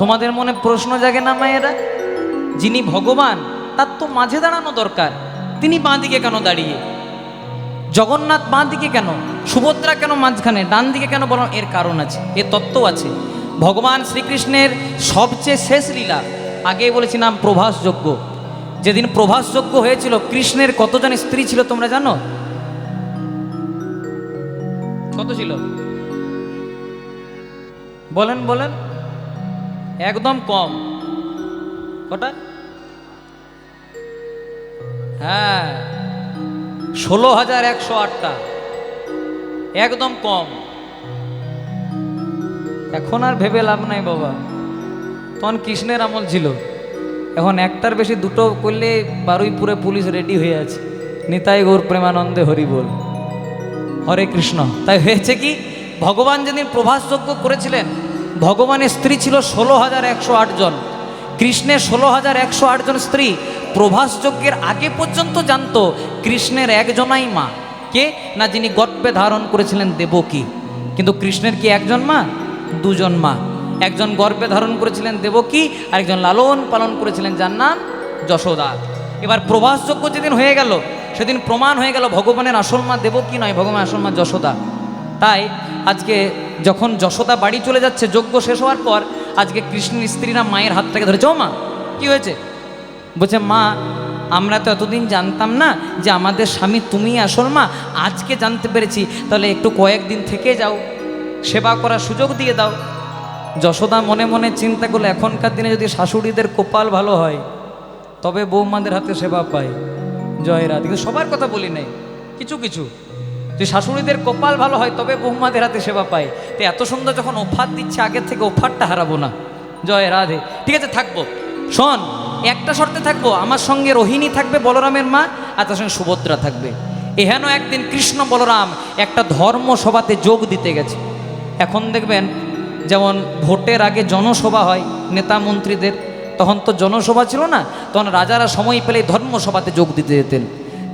তোমাদের মনে প্রশ্ন জাগে না মায়েরা, যিনি ভগবান তার তো মাঝে দাঁড়ানো দরকার, তিনি বাঁ দিকে কেন দাঁড়িয়ে? জগন্নাথ বাঁ দিকে কেন, সুভদ্রা কেন মাঝখানে, ডান দিকে কেন? বলো, এর কারণ আছে, এর তত্ত্ব আছে। ভগবান শ্রীকৃষ্ণের সবচেয়ে শেষ লীলা, আগেই বলেছিলাম প্রভাস যজ্ঞ। যেদিন প্রভাস যজ্ঞ হয়েছিল, কৃষ্ণের কতজন স্ত্রী ছিল তোমরা জানো? কত ছিল বলেন বলেন? একদম কম। কটা? হ্যাঁ, 16,108টা, একদম কম। এখন আর ভেবে লাভ নাই বাবা, তখন কৃষ্ণের আমল ছিল। এখন একটার বেশি দুটো করলে বারুইপুরে পুলিশ রেডি হয়ে আছে। নিতাই গৌর প্রেমানন্দে হরি বল, হরে কৃষ্ণ। তাই হয়েছে কি, ভগবান যেদিন প্রভাস যজ্ঞ করেছিলেন, ভগবানের স্ত্রী ছিল 16,108 জন। কৃষ্ণের 16,108 জন স্ত্রী প্রভাস যজ্ঞের আগে পর্যন্ত জানতো কৃষ্ণের একজনাই মা। কে না, যিনি গর্ভে ধারণ করেছিলেন দেবকী। কিন্তু কৃষ্ণের কি একজন মা? দুজন মা। একজন গর্ভে ধারণ করেছিলেন দেবকী, আর একজন লালন পালন করেছিলেন, যার নাম যশোদা। এবার প্রভাস যজ্ঞ যেদিন হয়ে গেল, সেদিন প্রমাণ হয়ে গেল ভগবানের আসল মা দেবকী নয়, ভগবানের আসল মা যশোদা। তাই আজকে যখন যশোদা বাড়ি চলে যাচ্ছে যজ্ঞ শেষ হওয়ার পর, আজকে কৃষ্ণের স্ত্রীরা মায়ের হাতটাকে ধরেছে। ও মা, কি হয়েছে? বলছে, মা আমরা তো এতদিন জানতাম না যে আমাদের স্বামী তুমি আসল মা, আজকে জানতে পেরেছি, তাহলে একটু কয়েকদিন থেকে যাও, সেবা করার সুযোগ দিয়ে দাও। যশোদা মনে মনে চিন্তা করলো, এখনকার দিনে যদি শাশুড়িদের কপাল ভালো হয় তবে বৌমাদের হাতে সেবা পায়। জয় রাধে। কিন্তু সবার কথা বলি নাই, কিছু কিছু যে শাশুড়িদের কপাল ভালো হয় তবে বৌমাদের হাতে সেবা পায়। তো এত সুন্দর যখন অফার দিচ্ছে, আগের থেকে অফারটা হারাবো না। জয় রাধে। ঠিক আছে, থাকবো। শোন, একটা শর্তে থাকবো, আমার সঙ্গে রোহিণী থাকবে বলরামের মা, আর তার সঙ্গে সুভদ্রা থাকবে। এহেন একদিন কৃষ্ণ বলরাম একটা ধর্মসভাতে যোগ দিতে গেছে। এখন দেখবেন যেমন ভোটের আগে জনসভা হয় নেতা মন্ত্রীদের, তখন তো জনসভা ছিল না, তখন রাজারা সময় পেলে ধর্মসভাতে যোগ দিতে যেতেন।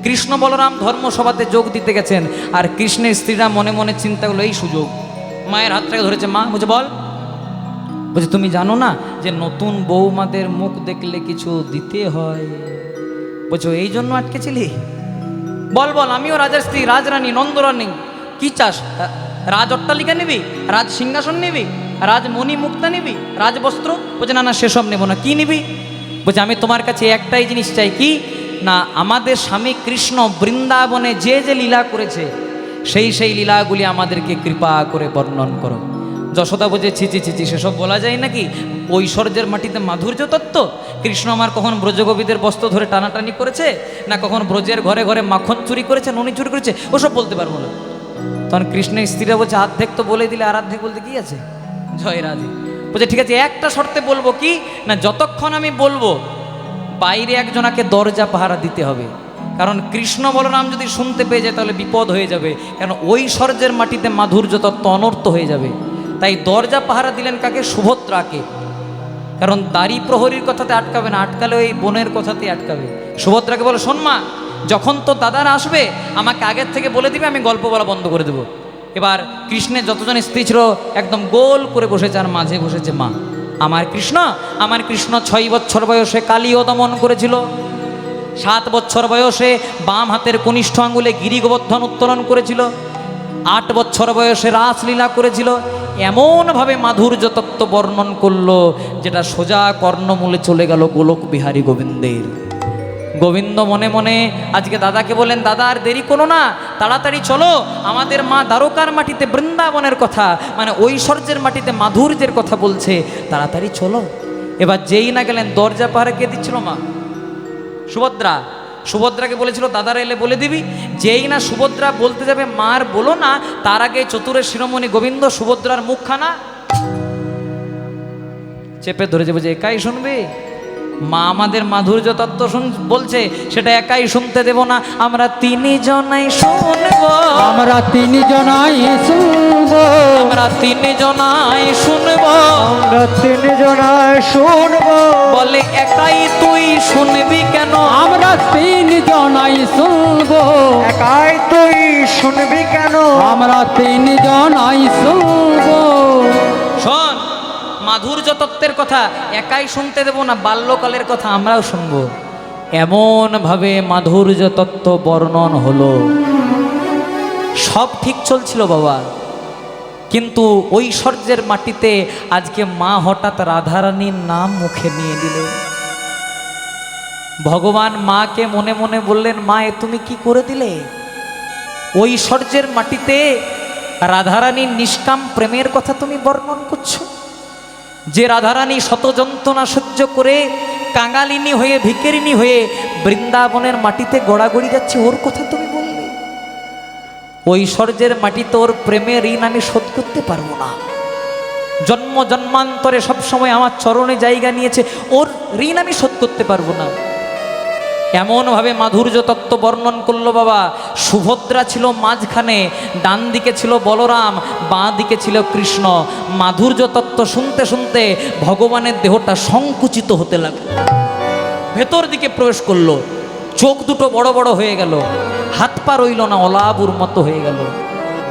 কৃষ্ণ বলরাম ধর্মসভাতে যোগ দিতে গেছেন, আর কৃষ্ণের স্ত্রীরা মনে মনে চিন্তা করলো এই সুযোগ। মায়ের হাতটাকে ধরেছে। মা বলছে, বল। বলছে, তুমি জানো না যে নতুন বৌমাদের মুখ দেখলে কিছু দিতে হয়? বলছো এই জন্য আটকেছিলি? বল বল, আমিও রাজার স্ত্রী, রাজরানী, নন্দরানী। কি চাস? রাজ অট্টালিকা নিবি, রাজ সিংহাসন নিবি, রাজমণি মুক্তা নিবি, রাজবস্ত্র? বলছে, না না, সেসব নেব না। কি নিবি? বলছে, আমি তোমার কাছে একটাই জিনিস চাই। কি না, আমাদের স্বামী কৃষ্ণ বৃন্দাবনে যে যে লীলা করেছে, সেই লীলাগুলি আমাদেরকে কৃপা করে বর্ণন করো। যশোদা বলছে, ছি ছি ছি ছি, সেসব বলা যায় নাকি? ঐশ্বর্যের মাটিতে মাধুর্য তত্ত্ব। কৃষ্ণ আমার কখন ব্রজগোপীদের বস্ত্র ধরে টানাটানি করেছে, না কখন ব্রজের ঘরে ঘরে মাখন চুরি করেছে, ননি চুরি করেছে, ওসব বলতে পারবো না। তখন কৃষ্ণের স্ত্রীরা বলছে, আর্ধেক তো বলে দিলে, আর আর্ধেক বলতে কি আছে? জয় রাধে। বলছে, ঠিক আছে, একটা শর্তে বলবো। কি না, যতক্ষণ আমি বলবো বাইরে একজনাকে দরজা পাহারা দিতে হবে। কারণ কৃষ্ণ বলরাম যদি শুনতে পেয়ে যায় তাহলে বিপদ হয়ে যাবে, কারণ ঐশ্বর্যের মাটিতে মাধুর্য তত্ত্ব অনর্থ হয়ে যাবে। তাই দরজা পাহারা দিলেন কাকে? সুভদ্রাকে। কারণ দাড়ি প্রহরীর কথাতে আটকাবে না, আটকালে ওই বোনের কথাতে আটকাবে। সুভদ্রাকে বলে, শোন মা, যখন তো দাদারা আসবে আমাকে আগের থেকে বলে দিবে, আমি গল্প বলা বন্ধ করে দেবো। এবার কৃষ্ণের যতজন স্ত্রী ছিল একদম গোল করে বসেছে, আর মাঝে বসেছে মা। আমার কৃষ্ণ 6 বছর বয়সে কালীয় দমন করেছিল। 7 বছর বয়সে বাম হাতের কনিষ্ঠ আঙ্গুলে গিরি গোবর্ধন উত্তোলন করেছিল। 8 বছর বয়সে রাসলীলা করেছিল। এমনভাবে মাধুর্য তত্ত্ব বর্ণন করলো যেটা সোজা কর্ণমূলে চলে গেল গোলক বিহারী গোবিন্দের। গোবিন্দ মনে মনে আজকে দাদাকে বলেন, দাদা আর দেরি করো না, তাড়াতাড়ি চলো, আমাদের মা দ্বারকার মাটিতে বৃন্দাবনের কথা, মানে ঐশ্বর্যের মাটিতে মাধুর্যের কথা বলছে, তাড়াতাড়ি চলো। এবার যেই না গেলেন, দরজা পাহারা কে দিচ্ছিল? মা সুভদ্রা। সুভদ্রাকে বলেছিল, দাদারা এলে বলে দিবি। যেই না সুভদ্রা বলতে যাবে, মার বলো না, তার আগে চতুরের শিরোমণি গোবিন্দ সুভদ্রার মুখখানা চেপে ধরেছে। বলছে, একাই শুনবে? মা আমাদের মাধুর্য তত্ত্ব বলছে, সেটা একাই শুনতে দেব না, আমরা 3 জনাই শুনবো, আমরা 3 জনাই শুনবো, আমরা 3 জনাই শুনবো, আমরা 3 জনাই শুনবো। বলে, একাই তুই শুনবি কেন? আমরা 3 জনাই শুনবো, একাই তুই শুনবি কেন? আমরা 3 জনাই শুনবো। শোন, মাধুর্য তত্ত্বের কথা একাই শুনতে দেব না, বাল্যকালের কথা আমরাও শুনব। এমনভাবে মাধুর্য তত্ত্ব বর্ণন হলো, সব ঠিক চলছিল বাবা, কিন্তু ঐশ্বর্যের মাটিতে আজকে মা হঠাৎ রাধারানীর নাম মুখে নিয়ে দিলেন। ভগবান মাকে মনে মনে বললেন, মা এ তুমি কি করে দিলে? ঐশ্বর্যের মাটিতে রাধারানীর নিষ্কাম প্রেমের কথা তুমি বর্ণন করছো, যে রাধারানী শত যন্ত্রণা সহ্য করে কাঙালিনী হয়ে ভিখারিনী হয়ে বৃন্দাবনের মাটিতে গড়াগড়ি যাচ্ছে, ওর কথা তুমি বললে? ঐশ্বর্যের মাটিতে ওর প্রেমের ঋণ আমি শোধ করতে পারবো না, জন্ম জন্মান্তরে সবসময় আমার চরণে জায়গা নিয়েছে, ওর ঋণ আমি শোধ করতে পারবো না। এমনভাবে মাধুর্য তত্ত্ব বর্ণন করলো বাবা। সুভদ্রা ছিল মাঝখানে, ডান দিকে ছিল বলরাম, বাঁ দিকে ছিল কৃষ্ণ। মাধুর্য তত্ত্ব শুনতে শুনতে ভগবানের দেহটা সংকুচিত হতে লাগলো, ভেতর দিকে প্রবেশ করলো, চোখ দুটো বড় বড় হয়ে গেল, হাত পা রইল না, অলাবুর মতো হয়ে গেল।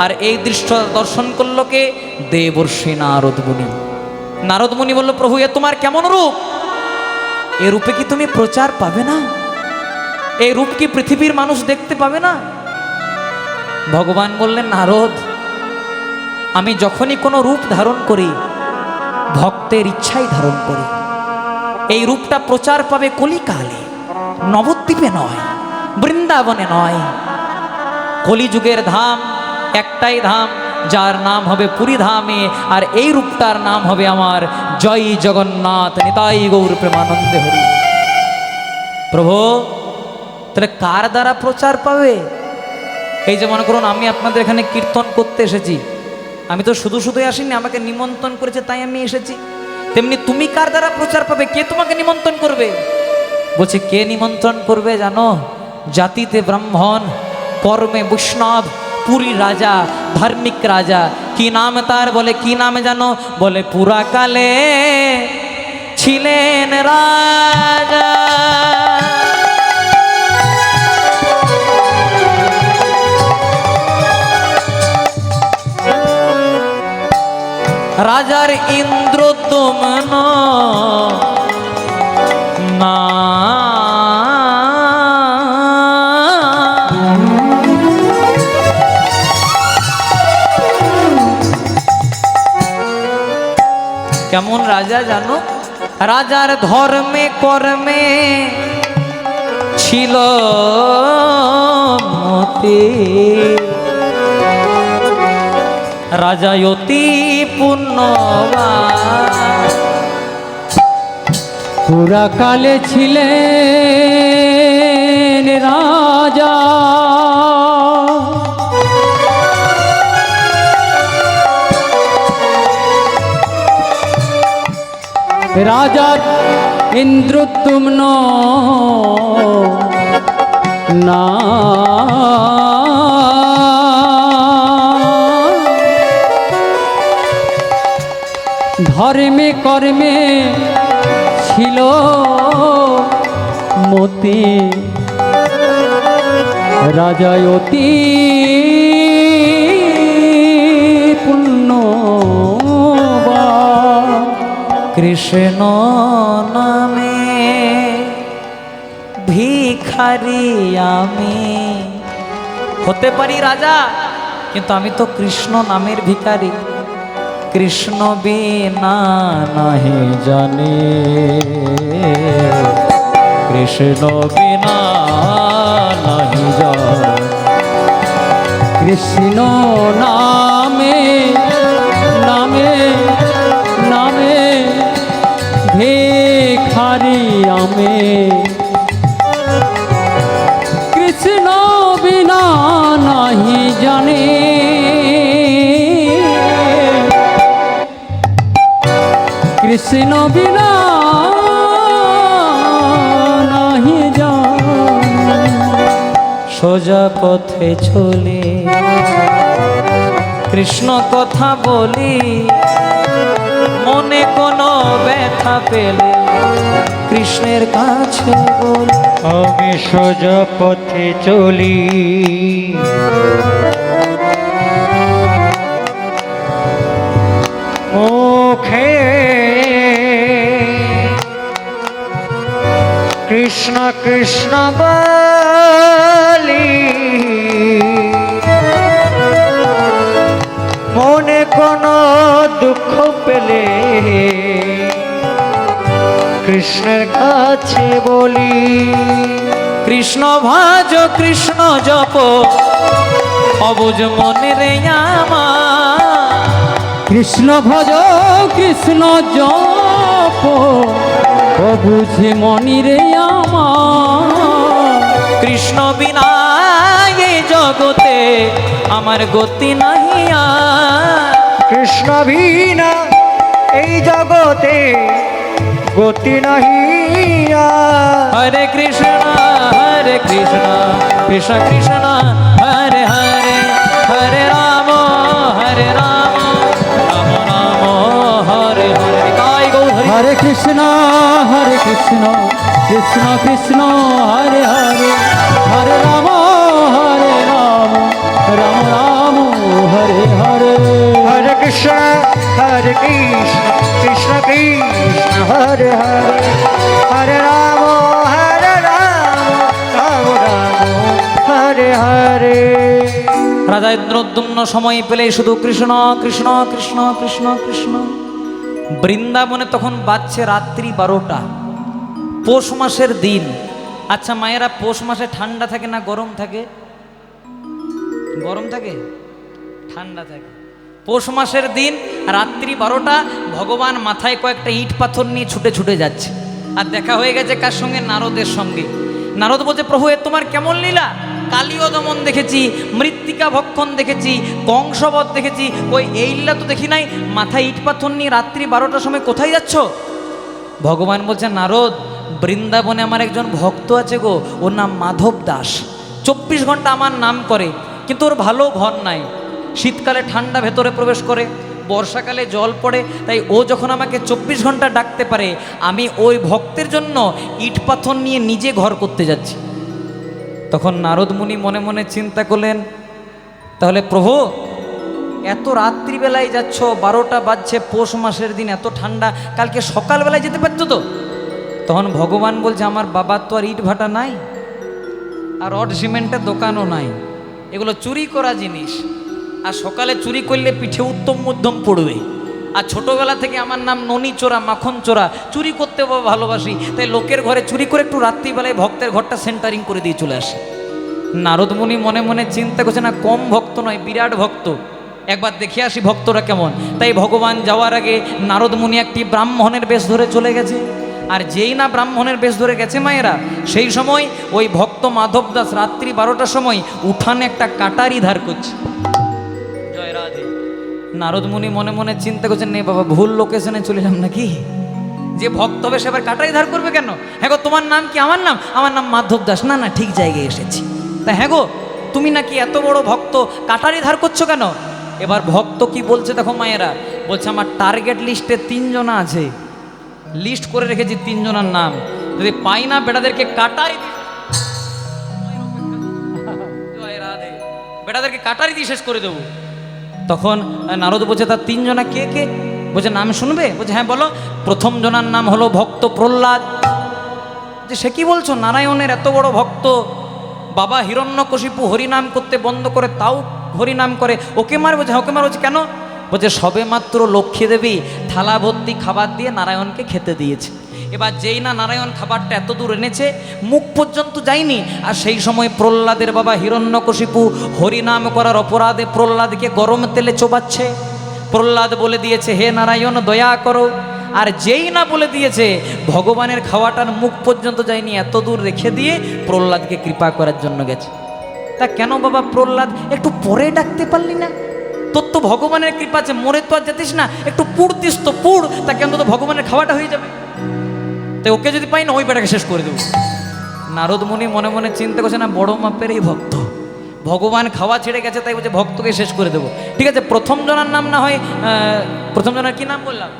আর এই দৃশ্য দর্শন করলো কে? দেবর্ষি নারদ মুনি। নারদ মুনি বলল, প্রভু এ তোমার কেমন রূপ? এ রূপে কি তুমি প্রচার পাবে না? এই রূপ কি পৃথিবীর মানুষ দেখতে পাবে না? ভগবান বললেন, নারদ, আমি যখনই কোনো রূপ ধারণ করি ভক্তের ইচ্ছাই ধারণ করি। এই রূপটা প্রচার পাবে কলিকালে, নবদ্বীপে নয়, বৃন্দাবনে নয়। কলিযুগের ধাম একটাই ধাম, যার নাম হবে পুরী ধামে, আর এই রূপটার নাম হবে আমার জয় জগন্নাথ নিতাই গৌর প্রেমানন্দে হরি। প্রভু তাহলে কার দ্বারা প্রচার পাবে? এই যে মনে করুন আমি আপনাদের এখানে কীর্তন করতে এসেছি, আমি তো শুধু শুধুই আসিনি, আমাকে নিমন্ত্রণ করেছে তাই আমি এসেছি। তেমনি তুমি কার দ্বারা প্রচার পাবে? কে তোমাকে নিমন্ত্রণ করবে? বলছে, কে নিমন্ত্রণ করবে জানো? জাতিতে ব্রাহ্মণ, কর্মে বৈষ্ণব, পুরী রাজা, ধার্মিক রাজা। কি নাম তার? বলে কি নামে জানো? বলে পুরাকালে ছিলেন রাজা। রাজার ইন্দ্রদমন না, কেমন রাজা জানো? রাজার ধর্মে কর্মে ছিল মতি, রাজা অতি পুণ্যবান। পুরাকালে ছিলেন রাজা, রাজা ইন্দ্রদ্যুম্ন না, ধর্মে কর্মে ছিল মতি, রাজা অতি পুণ্যবান। কৃষ্ণ নামে ভিখারি আমি। হতে পারি রাজা, কিন্তু আমি তো কৃষ্ণ নামের ভিখারি। কৃষ্ণ বিনা নাহি জানে, কৃষ্ণ বিনা নাহি জানে। কৃষ্ণ নামে নামে নামে ভিখারি আমি, কৃষ্ণ বিনা নাহি জানে। কৃষ্ণ বিনা নাহি জানে। সোজা পথে চলে কৃষ্ণ কথা বলি, মনে কোনো ব্যথা পেলে কৃষ্ণের কাছে বলি। আমি সোজা পথে চলি, মুখে কৃষ্ণ কৃষ্ণ বলি মনে কোনো দুঃখ পেলে কৃষ্ণের কাছে বলি। কৃষ্ণ ভাজ কৃষ্ণ জপ অবুঝ মনে রে আমার। কৃষ্ণ ভজ কৃষ্ণ জপ ও বুঝে মনিরে আমার। কৃষ্ণ বিনা এই জগতে আমার গতি নাহি আর। কৃষ্ণ বিনা এই জগতে গতি নাহি আর। হরে কৃষ্ণ কৃষ্ণ কৃষ্ণ হরে হরে, হরে রাম রাম রাম হরে হরে। তাই গৌর হরে কৃষ্ণ কৃষ্ণ কৃষ্ণ হরে হরে, হরে রাম রাম রাম হরে হরে। হরে কৃষ্ণ কৃষ্ণ কৃষ্ণ হরে হরে, হরে রাম রাম রাম হরে হরে। রাজা ইন্দ্রদ্যুম্ন সময় পেলে শুধু কৃষ্ণ কৃষ্ণ কৃষ্ণ কৃষ্ণ কৃষ্ণ। বৃন্দাবনে তখন বাজছে রাত্রি 12টা, পৌষ মাসের দিন। আচ্ছা মায়েরা, পৌষ মাসে ঠান্ডা থাকে না গরম থাকে? গরম থাকে, ঠান্ডা থাকে। পৌষ মাসের দিন রাত্রি 12টা, ভগবান মাথায় কয়েকটা ইট পাথর নিয়ে ছুটে ছুটে যাচ্ছে। আর দেখা হয়ে গেছে কার সঙ্গে? নারদের সঙ্গে। নারদ বলছে, প্রভু এ তোমার কেমন লীলা? কালীয় দমন দেখেছি, মৃত্তিকা ভক্ষণ দেখেছি, কংসবধ দেখেছি, ওই এই লীলা তো দেখি নাই। মাথায় ইট পাথর নিয়ে রাত্রি 12টার সময় কোথায় যাচ্ছ? ভগবান বলছে, নারদ বৃন্দাবনে আমার একজন ভক্ত আছে গো, ওর নাম মাধব দাস। 24 ঘন্টা আমার নাম করে, কিন্তু ওর ভালো ঘর নাই। শীতকালে ঠান্ডা ভেতরে প্রবেশ করে, বর্ষাকালে জল পড়ে, তাই ও যখন আমাকে 24 ঘন্টা ডাকতে পারে, আমি ওই ভক্তের জন্য ইট পাথর নিয়ে নিজে ঘর করতে যাচ্ছি। তখন নারদ মুনি মনে মনে চিন্তা করলেন, তাহলে প্রভু এত রাত্রিবেলায় যাচ্ছ, 12টা বাজছে, পৌষ মাসের দিন, এত ঠান্ডা, কালকে সকালবেলায় যেতে পারতো তো। তখন ভগবান বলছে, আমার বাবার তো আর ইট ভাটা নাই, আর রড সিমেন্টের দোকানও নাই, এগুলো চুরি করা জিনিস। আর সকালে চুরি করলে পিঠে উত্তম মধ্যম পড়বে। আর ছোটবেলা থেকে আমার নাম ননি চোরা, মাখন চোরা, চুরি করতে ভালোবাসি, তাই লোকের ঘরে চুরি করে একটু রাত্রিবেলায় ভক্তের ঘরটা সেন্টারিং করে দিয়ে চলে আসে। নারদ মুনি মনে মনে চিন্তা করছে, না কম ভক্ত নয়, বিরাট ভক্ত, একবার দেখে আসি ভক্তরা কেমন। তাই ভগবান যাওয়ার আগে নারদ মুনি একটি ব্রাহ্মণের বেশ ধরে চলে গেছে। আর যেই না ব্রাহ্মণের বেশ ধরে গেছে মায়েরা, সেই সময় ওই ভক্ত মাধব দাস রাত্রি 12টার সময় উঠানে একটা কাটারি ধার করছে। জয় রাধে। নারদ মুনি মনে মনে চিন্তা করছেন, নে বাবা ভুল লোকেশনে চলে যাম নাকি, যে ভক্ত হবে সে আবার কাটারি ধার করবে কেন? হ্যাঁ গো তোমার নাম কি? আমার নাম মাধব দাস। না না, ঠিক জায়গায় এসেছি। তা হ্যাঁ গো তুমি নাকি এত বড় ভক্ত, কাটারি ধার করছো কেন? এবার ভক্ত কি বলছে দেখো মায়েরা, বলছে আমার টার্গেট লিস্টে 3 জন আছে, লিস্ট করে রেখেছি 3 জনের নাম, যদি পাই না বেটাদেরকে কাটারি বেটাদেরকে কাটারি দিয়ে শেষ করে দেবো। তখন নারদ বলছে, তার 3 জনা কে কে? বলছে নাম শুনবে? বলছে হ্যাঁ বলো। প্রথম জনার নাম হলো ভক্ত প্রহ্লাদ। যে সে কি বলছো, নারায়ণের এত বড় ভক্ত, বাবা হিরণ্যকশিপু হরিনাম করতে বন্ধ করে তাও হরিনাম করে, ওকে মার? বলছে ওকে মার। বলছে কেন? বলছে সবে মাত্র লক্ষ্মী দেবী থালা ভর্তি খাবার দিয়ে নারায়ণকে খেতে দিয়েছে। এবার যেই না নারায়ণ খাবারটা এত দূর এনেছে, মুখ পর্যন্ত যায়নি, আর সেই সময় প্রহ্লাদের বাবা হিরণ্যকশিপু হরিনাম করার অপরাধে প্রহ্লাদকে গরম তেলে চোবাচ্ছে। প্রহ্লাদ বলে দিয়েছে, হে নারায়ণ দয়া করো। আর যেই না বলে দিয়েছে, ভগবানের খাওয়াটার মুখ পর্যন্ত যায়নি, এত দূর রেখে দিয়ে প্রহ্লাদকে কৃপা করার জন্য গেছে। তা কেন বাবা প্রহ্লাদ একটু পরে ডাকতে পারলি না? তোর তো ভগবানের কৃপা আছে, মরে তো আর যেতিস না, একটু পুড় দিস তো পুড়, তাকে অন্তত ভগবানের খাওয়াটা হয়ে যাবে। তাই ওকে যদি পাই না, ওই বেটাকে শেষ করে দেবো। নারদ মুনি মনে মনে চিন্তা করছে, না বড় মাপের এই ভক্ত, ভগবান খাওয়া ছেড়ে গেছে, তাই বলছে ভক্তকে শেষ করে দেবো। ঠিক আছে, প্রথম জনার নাম না হয়, প্রথম জনার কি নাম বললাম?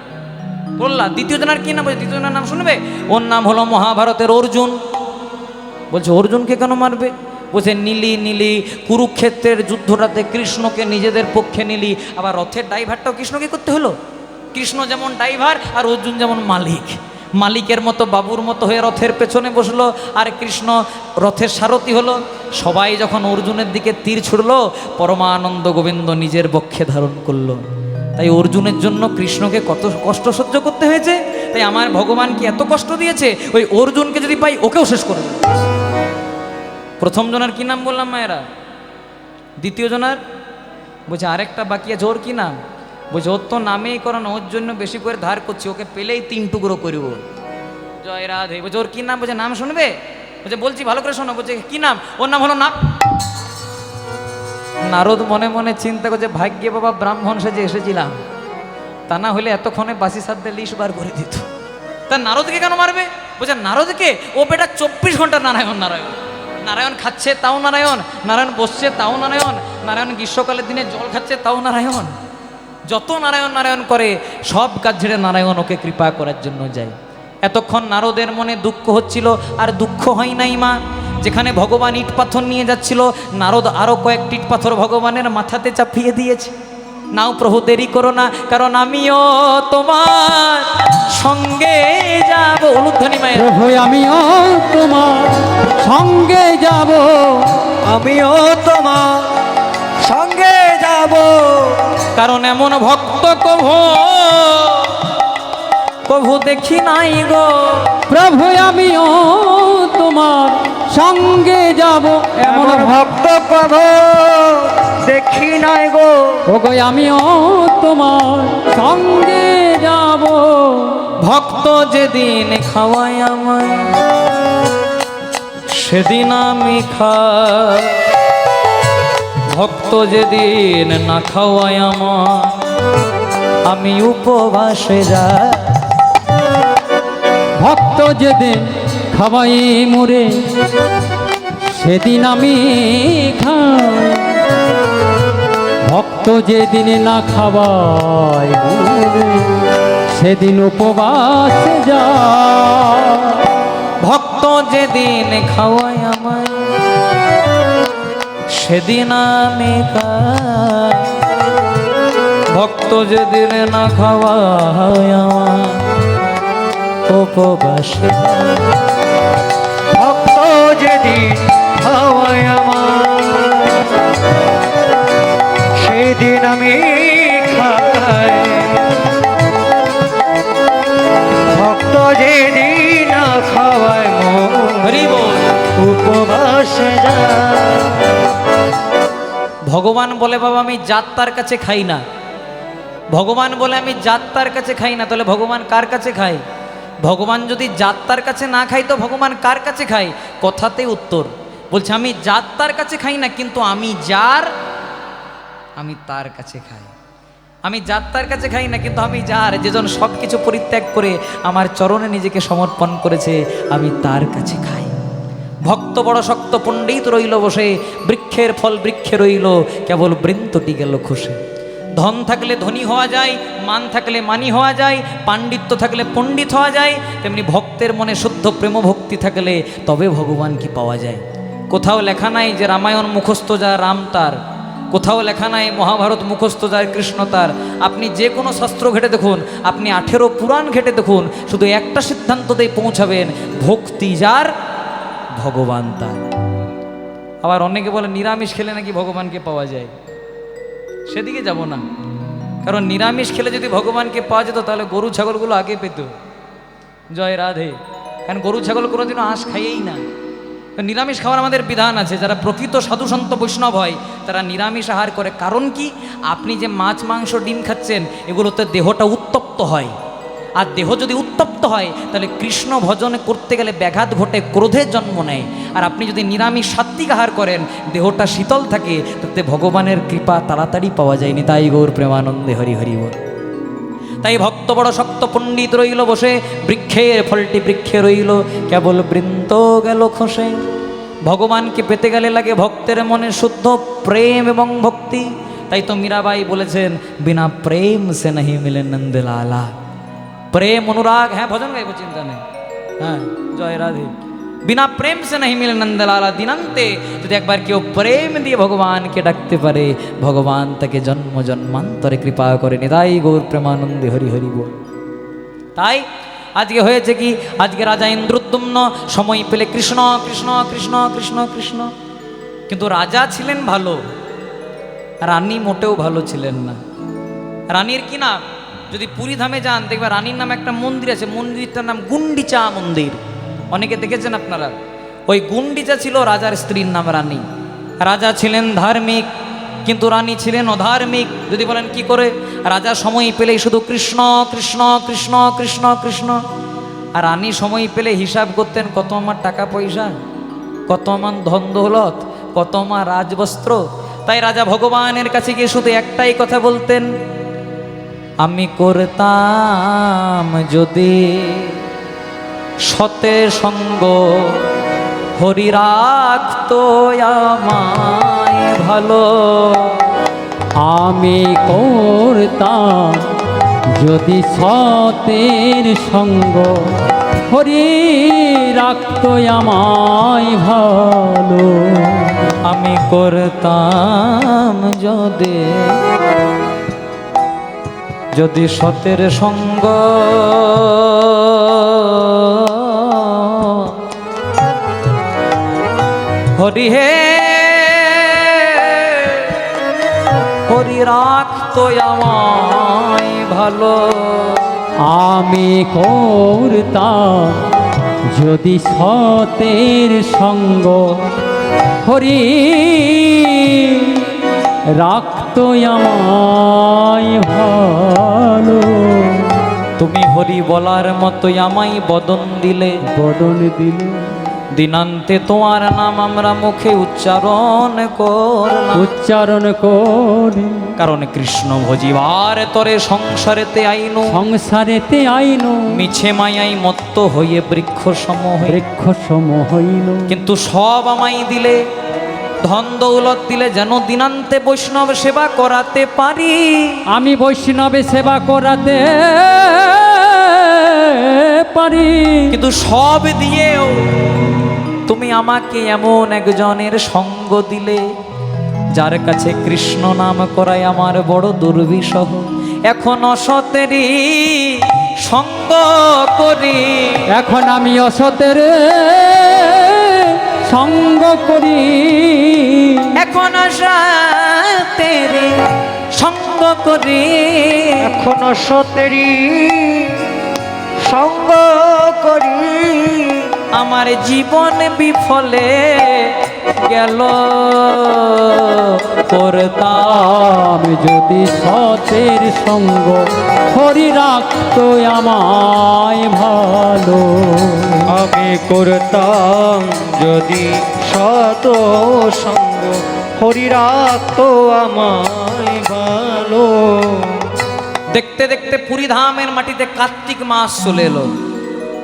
প্রহ্লাদ। দ্বিতীয় জনার কি নাম? বলছে দ্বিতীয় জনার নাম শুনবে, ওর নাম হলো মহাভারতের অর্জুন। বলছে অর্জুনকে কেন মারবে? বলছে নীলি কুরুক্ষেত্রের যুদ্ধটাতে কৃষ্ণকে নিজেদের পক্ষে নিলি, আবার রথের ড্রাইভারটাও কৃষ্ণকে করতে হলো। কৃষ্ণ যেমন ড্রাইভার আর অর্জুন যেমন মালিক। মালিকের মতো বাবুর মতো হয়ে রথের পেছনে বসলো, আর কৃষ্ণ রথের সারথি হলো। সবাই যখন অর্জুনের দিকে তীর ছুড়লো, পরমানন্দ গোবিন্দ নিজের বক্ষে ধারণ করলো। তাই অর্জুনের জন্য কৃষ্ণকে কত কষ্ট সহ্য করতে হয়েছে। তাই আমার ভগবান কি এত কষ্ট দিয়েছে, ওই অর্জুনকে যদি পাই ওকেও শেষ করে দেবে। প্রথম জনের কি নাম বললাম মায়েরা? দ্বিতীয় জনের বলছে আরেকটা বাকি আছে, ওর কি নাম? বলছে ওর তো নামেই করো না, ওর জন্য বেশি করে ধার করছি, ওকে পেলেই 3 টুকরো করব। জয় রাধে। বলছে ওর কি নাম? বলছে নাম শুনবে? বলছে বলছি ভালো করে শোনো। বলছে কি নাম? ওর নাম হলো না। নারদ মনে মনে চিন্তা করছে ভাগ্যে বাবা ব্রাহ্মণ সেজে এসেছিলাম, তা না হলে এতক্ষণে বাসি সাধ্যে লিস্ট বার করে দিত। তা নারদকে কেন মারবে? বলছে নারদকে? ও বেটা 24 ঘন্টা নারায়ণ নারায়ণ নারায়ণ খাচ্ছে তাও নারায়ণ, নারায়ণ বসছে তাও নারায়ণ, নারায়ণ গ্রীষ্মকালের দিনে জল খাচ্ছে তাও নারায়ণ। যত নারায়ণ নারায়ণ করে সব কাজ ছেড়ে নারায়ণ ওকে কৃপা করার জন্য যায়। এতক্ষণ নারদের মনে দুঃখ হচ্ছিল, আর দুঃখ হয় নাই মা। যেখানে ভগবান ইট পাথর নিয়ে যাচ্ছিল, নারদ আরো কয়েকটি ইট পাথর ভগবানের মাথাতে চাপিয়ে দিয়েছে। নাও প্রভু দেরি করো না, কারণ আমিও তোমার সঙ্গে যাব। উলুধ্বনি মায়ের প্রভু আমিও তোমার সঙ্গে যাব, আমিও তোমার সঙ্গে যাব। কারণ এমন ভক্ত কভু দেখি নাই গো। প্রভু আমিও তোমার সঙ্গে যাব, এমন এমন ভক্ত প্রভু দেখি নাই গো। ওগো আমিও তোমার সঙ্গে যাব। ভক্ত যেদিন খাওয়াই আমায়, সেদিন আমি খাই। ভক্ত যেদিন না খাওয়াই আমার, আমি উপবাসে যাই। ভক্ত যেদিন খাওয়াই মোরে, সেদিন আমি খাই। ভক্ত যেদিন না খাওয়াই মোরে, সেদিন উপবাসে যায়। ভক্ত যেদিন খাওয়াই আমায়, সেদিন আমি খাই। ভক্ত যেদিন না খাওয়াই আমায়, উপবাসে ভক্ত যেদিন খাওয়ায় আমার, সেদিন আমি খাই। ভক্ত যেদিন খাওয়ায় মন, হরি বল। উপবাসে যায়। ভগবান বলে বাবা আমি যাত্রার কাছে খাই না। ভগবান বলে আমি যাত্রার কাছে খাই না, তাহলে ভগবান কার কাছে খায়? ভগবান যদি যাত্রার কাছে না খাই তো ভগবান কার কাছে খায়? কথাতে উত্তর। বলছে আমি যাত্রার কাছে খাই না, কিন্তু আমি যার, আমি তার কাছে খাই। আমি যাত্রার কাছে খাই না, কিন্তু আমি যার, যেজন সব কিছু পরিত্যাগ করে আমার চরণে নিজেকে সমর্পণ করেছে, আমি তার কাছে খাই। ভক্ত বড় শক্ত পণ্ডিত রইল বসে, বৃক্ষের ফল বৃক্ষে রইল, কেবল বৃন্তটি গেল খুশে। ধন থাকলে ধনী হওয়া যায়, মান থাকলে মানি হওয়া যায়, পাণ্ডিত্য থাকলে পণ্ডিত হওয়া যায়, তেমনি ভক্তের মনে শুদ্ধ প্রেম ভক্তি থাকলে তবে ভগবান কি পাওয়া যায়। কোথাও লেখা নাই যে রামায়ণ মুখস্থ যার রাম তার, কোথাও লেখা নাই মহাভারত মুখস্থ যার কৃষ্ণ তার। আপনি যে কোনো শাস্ত্র ঘেটে দেখুন, আপনি 18 পুরাণ ঘেটে দেখুন, শুধু একটা সিদ্ধান্ততেই পৌঁছাবেন, ভক্তি যার ভগবান তার। আবার অনেকে বলে নিরামিষ খেলে নাকি ভগবানকে পাওয়া যায়, সেদিকে যাব না। কারণ নিরামিষ খেলে যদি ভগবানকে পাওয়া যেত তাহলে গরু ছাগলগুলো আগে পেত। জয় রাধে। কারণ গরু ছাগল কোনোদিনও আঁশ খাইয়েই না। নিরামিষ খাওয়ার আমাদের বিধান আছে। যারা প্রকৃত সাধু সন্ত বৈষ্ণব হয় তারা নিরামিষ আহার করে। কারণ কি? আপনি যে মাছ মাংস ডিম খাচ্ছেন এগুলোতে দেহটা উত্তপ্ত হয়, আর দেহ যদি উত্তপ্ত হয় তাহলে কৃষ্ণ ভজন করতে গেলে ব্যাঘাত ঘটে, ক্রোধের জন্ম নেয়। আর আপনি যদি নিরামিষ সাত্বিক আহার করেন, দেহটা শীতল থাকে, তাতে ভগবানের কৃপা তাড়াতাড়ি পাওয়া যায়নি। তাই গৌর প্রেমানন্দে হরি হরি বল। তাই ভক্ত বড় শক্ত পণ্ডিত রইল বসে, বৃক্ষের ফলটি বৃক্ষে রইল, কেবল বৃন্ত গেল খসে। ভগবানকে পেতে গেলে লাগে ভক্তের মনে শুদ্ধ প্রেম এবং ভক্তি। তাই তো মীরাবাই বলেছেন, বিনা প্রেম সে নাহি মিলে নন্দলালা। প্রেম অনুরাগ, হ্যাঁ ভজন গাইব, চিন্তা নেই। হ্যাঁ জয় রাধে। বিনা প্রেম সে নাহি মিলে নন্দলালা। দিনান্তে যদি একবার কেউ প্রেম দিয়ে ভগবানকে ডাকতে পারে, ভগবান তাকে জন্ম জন্মান্তরে কৃপা করে। নিতাই গৌর প্রেমানন্দে হরি হরি বল। তাই আজকে হয়েছে কি, আজকে রাজা ইন্দ্রদ্যুম্ন সময় পেলে কৃষ্ণ কৃষ্ণ কৃষ্ণ কৃষ্ণ কৃষ্ণ, কিন্তু রাজা ছিলেন ভালো, রানী মোটেও ভালো ছিলেন না। রানীর কি নাম, যদি পুরী ধামে যান দেখবে রানীর নামে একটা মন্দির আছে, মন্দিরটার নাম গুন্ডিচা মন্দির, অনেকে দেখেছেন আপনারা। ওই গুন্ডিচা ছিল রাজার স্ত্রীর নাম রানী। রাজা ছিলেন ধার্মিক কিন্তু রানী ছিলেন অধার্মিক। যদি বলেন কি করে, রাজা সময় পেলেই শুধু কৃষ্ণ কৃষ্ণ কৃষ্ণ কৃষ্ণ কৃষ্ণ, আর রানী সময় পেলে হিসাব করতেন কত আমার টাকা পয়সা, কত আমার ধন দৌলত, কত আমার রাজবস্ত্র। তাই রাজা ভগবানের কাছে গিয়ে শুধু একটাই কথা বলতেন, আমি করতাম যদি সতের সঙ্গ, হরি রাখতো আমায় ভালো। আমি করতাম যদি সতের সঙ্গ, হরি রাখতো আমায় ভালো। আমি করতাম যদি সতের সঙ্গ, হরি হে হরি রাখতো আমায় ভালো। আমি করতাম যদি সতের সঙ্গ, হরি রাখতো আমায় ভালো। তুমি হরি বলার মতো আমায় বদন দিলে, বদন দিলে দিনান্তে তোমার নাম আমরা মুখে উচ্চারণ করলাম। উচ্চারণ করে কারণ কৃষ্ণ ভজিবার তরে সংসারেতে আইনু, সংসারেতে আইনো মিছে মায়াই মত্ত হইয়ে বৃক্ষ সম হয়ে। বৃক্ষ সম হইল। কিন্তু সব আমায় দিলে, ধন দৌলত দিলে, যেন দিনান্তে বৈষ্ণব সেবা করাতে পারি। আমি বৈষ্ণবে সেবা করাতে পারি। কিন্তু সব দিয়েও তুমি আমাকে এমন একজনের সঙ্গ দিলে, যার কাছে কৃষ্ণ নাম করায় আমার বড় দুর্বিষহ। এখন অসতেরই সঙ্গ করি, এখন আমি অসতের সঙ্গ করি। এখন অসতেরই সঙ্গ করি, এখন সতেরি সঙ্গ করি। আমার জীবন বিফলে গেল। করতাম যদি সতের সঙ্গ, হরি রাখতো আমায় ভালো। আমি করতাম যদি শত সঙ্গ, হরি রাখতো আমায় ভালো। দেখতে দেখতে পুরী ধামের মাটিতে কার্তিক মাস চলে এলো।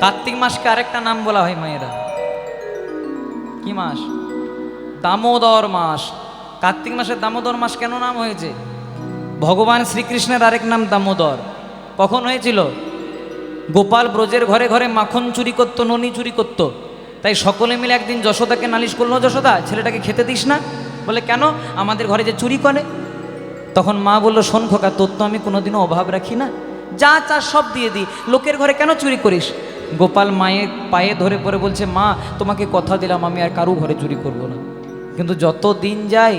কার্তিক মাসকে আরেকটা নাম বলা হয় মায়েরা, কি মাস? দামোদর মাস। কার্তিক মাসের দামোদর মাস কেন নাম হয়েছে? ভগবান শ্রীকৃষ্ণের আরেক নাম দামোদর। কখন হয়েছিল? গোপাল ব্রজের ঘরে ঘরে মাখন চুরি করতো, ননি চুরি করতো। তাই সকলে মিলে একদিন যশোদাকে নালিশ করলো, যশোদা ছেলেটাকে খেতে দিস না। বলে কেন? আমাদের ঘরে যে চুরি করে। তখন মা বলল, শোন খোকা, তোর তো আমি কোনোদিনও অভাব রাখি না, যা চাস সব দিয়ে দিই, লোকের ঘরে কেন চুরি করিস? গোপাল মায়ের পায়ে ধরে পড়ে বলছে, মা তোমাকে কথা দিলাম আমি আর কারু ঘরে চুরি করব না। কিন্তু যত দিন যায়,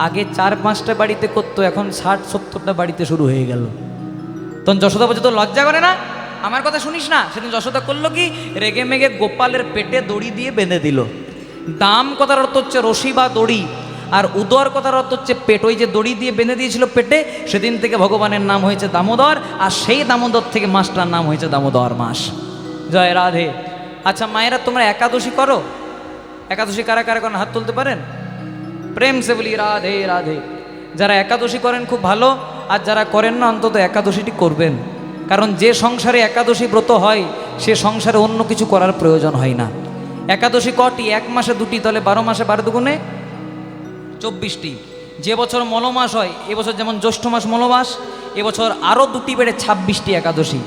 আগে 4-5টা বাড়িতে করতো, এখন 60-70টা বাড়িতে শুরু হয়ে গেল। তখন যশোদা বলছে, তো লজ্জা করে না? আমার কথা শুনিস না? সেদিন যশোদা করলো কি, রেগে মেগে গোপালের পেটে দড়ি দিয়ে বেঁধে দিল। দাম কথার অর্থ হচ্ছে রশি বা দড়ি, আর উদর কথার অর্থ হচ্ছে পেট। ওই যে দড়ি দিয়ে বেঁধে দিয়েছিল পেটে, সেদিন থেকে ভগবানের নাম হয়েছে দামোদর, আর সেই দামোদর থেকে মাসটার নাম হয়েছে দামোদর মাস। জয় রাধে। আচ্ছা মায়েরা, তোমরা একাদশী করো? একাদশী কারা কারা করেন হাত তুলতে পারেন? প্রেম সে বলি রাধে রাধে। যারা একাদশী করেন খুব ভালো, আর যারা করেন না অন্তত একাদশীটি করবেন। কারণ যে সংসারে একাদশী ব্রত হয়, সে সংসারে অন্য কিছু করার প্রয়োজন হয় না। একাদশী কটি? 1 মাসে 2টি, তাহলে 12 মাসে 12 দুগুণে 24টি। যে বছর মলমাস হয়, এবছর যেমন জ্যৈষ্ঠ মাস মলমাস, এবছর আরও 2টি বেড়ে 26টি একাদশী।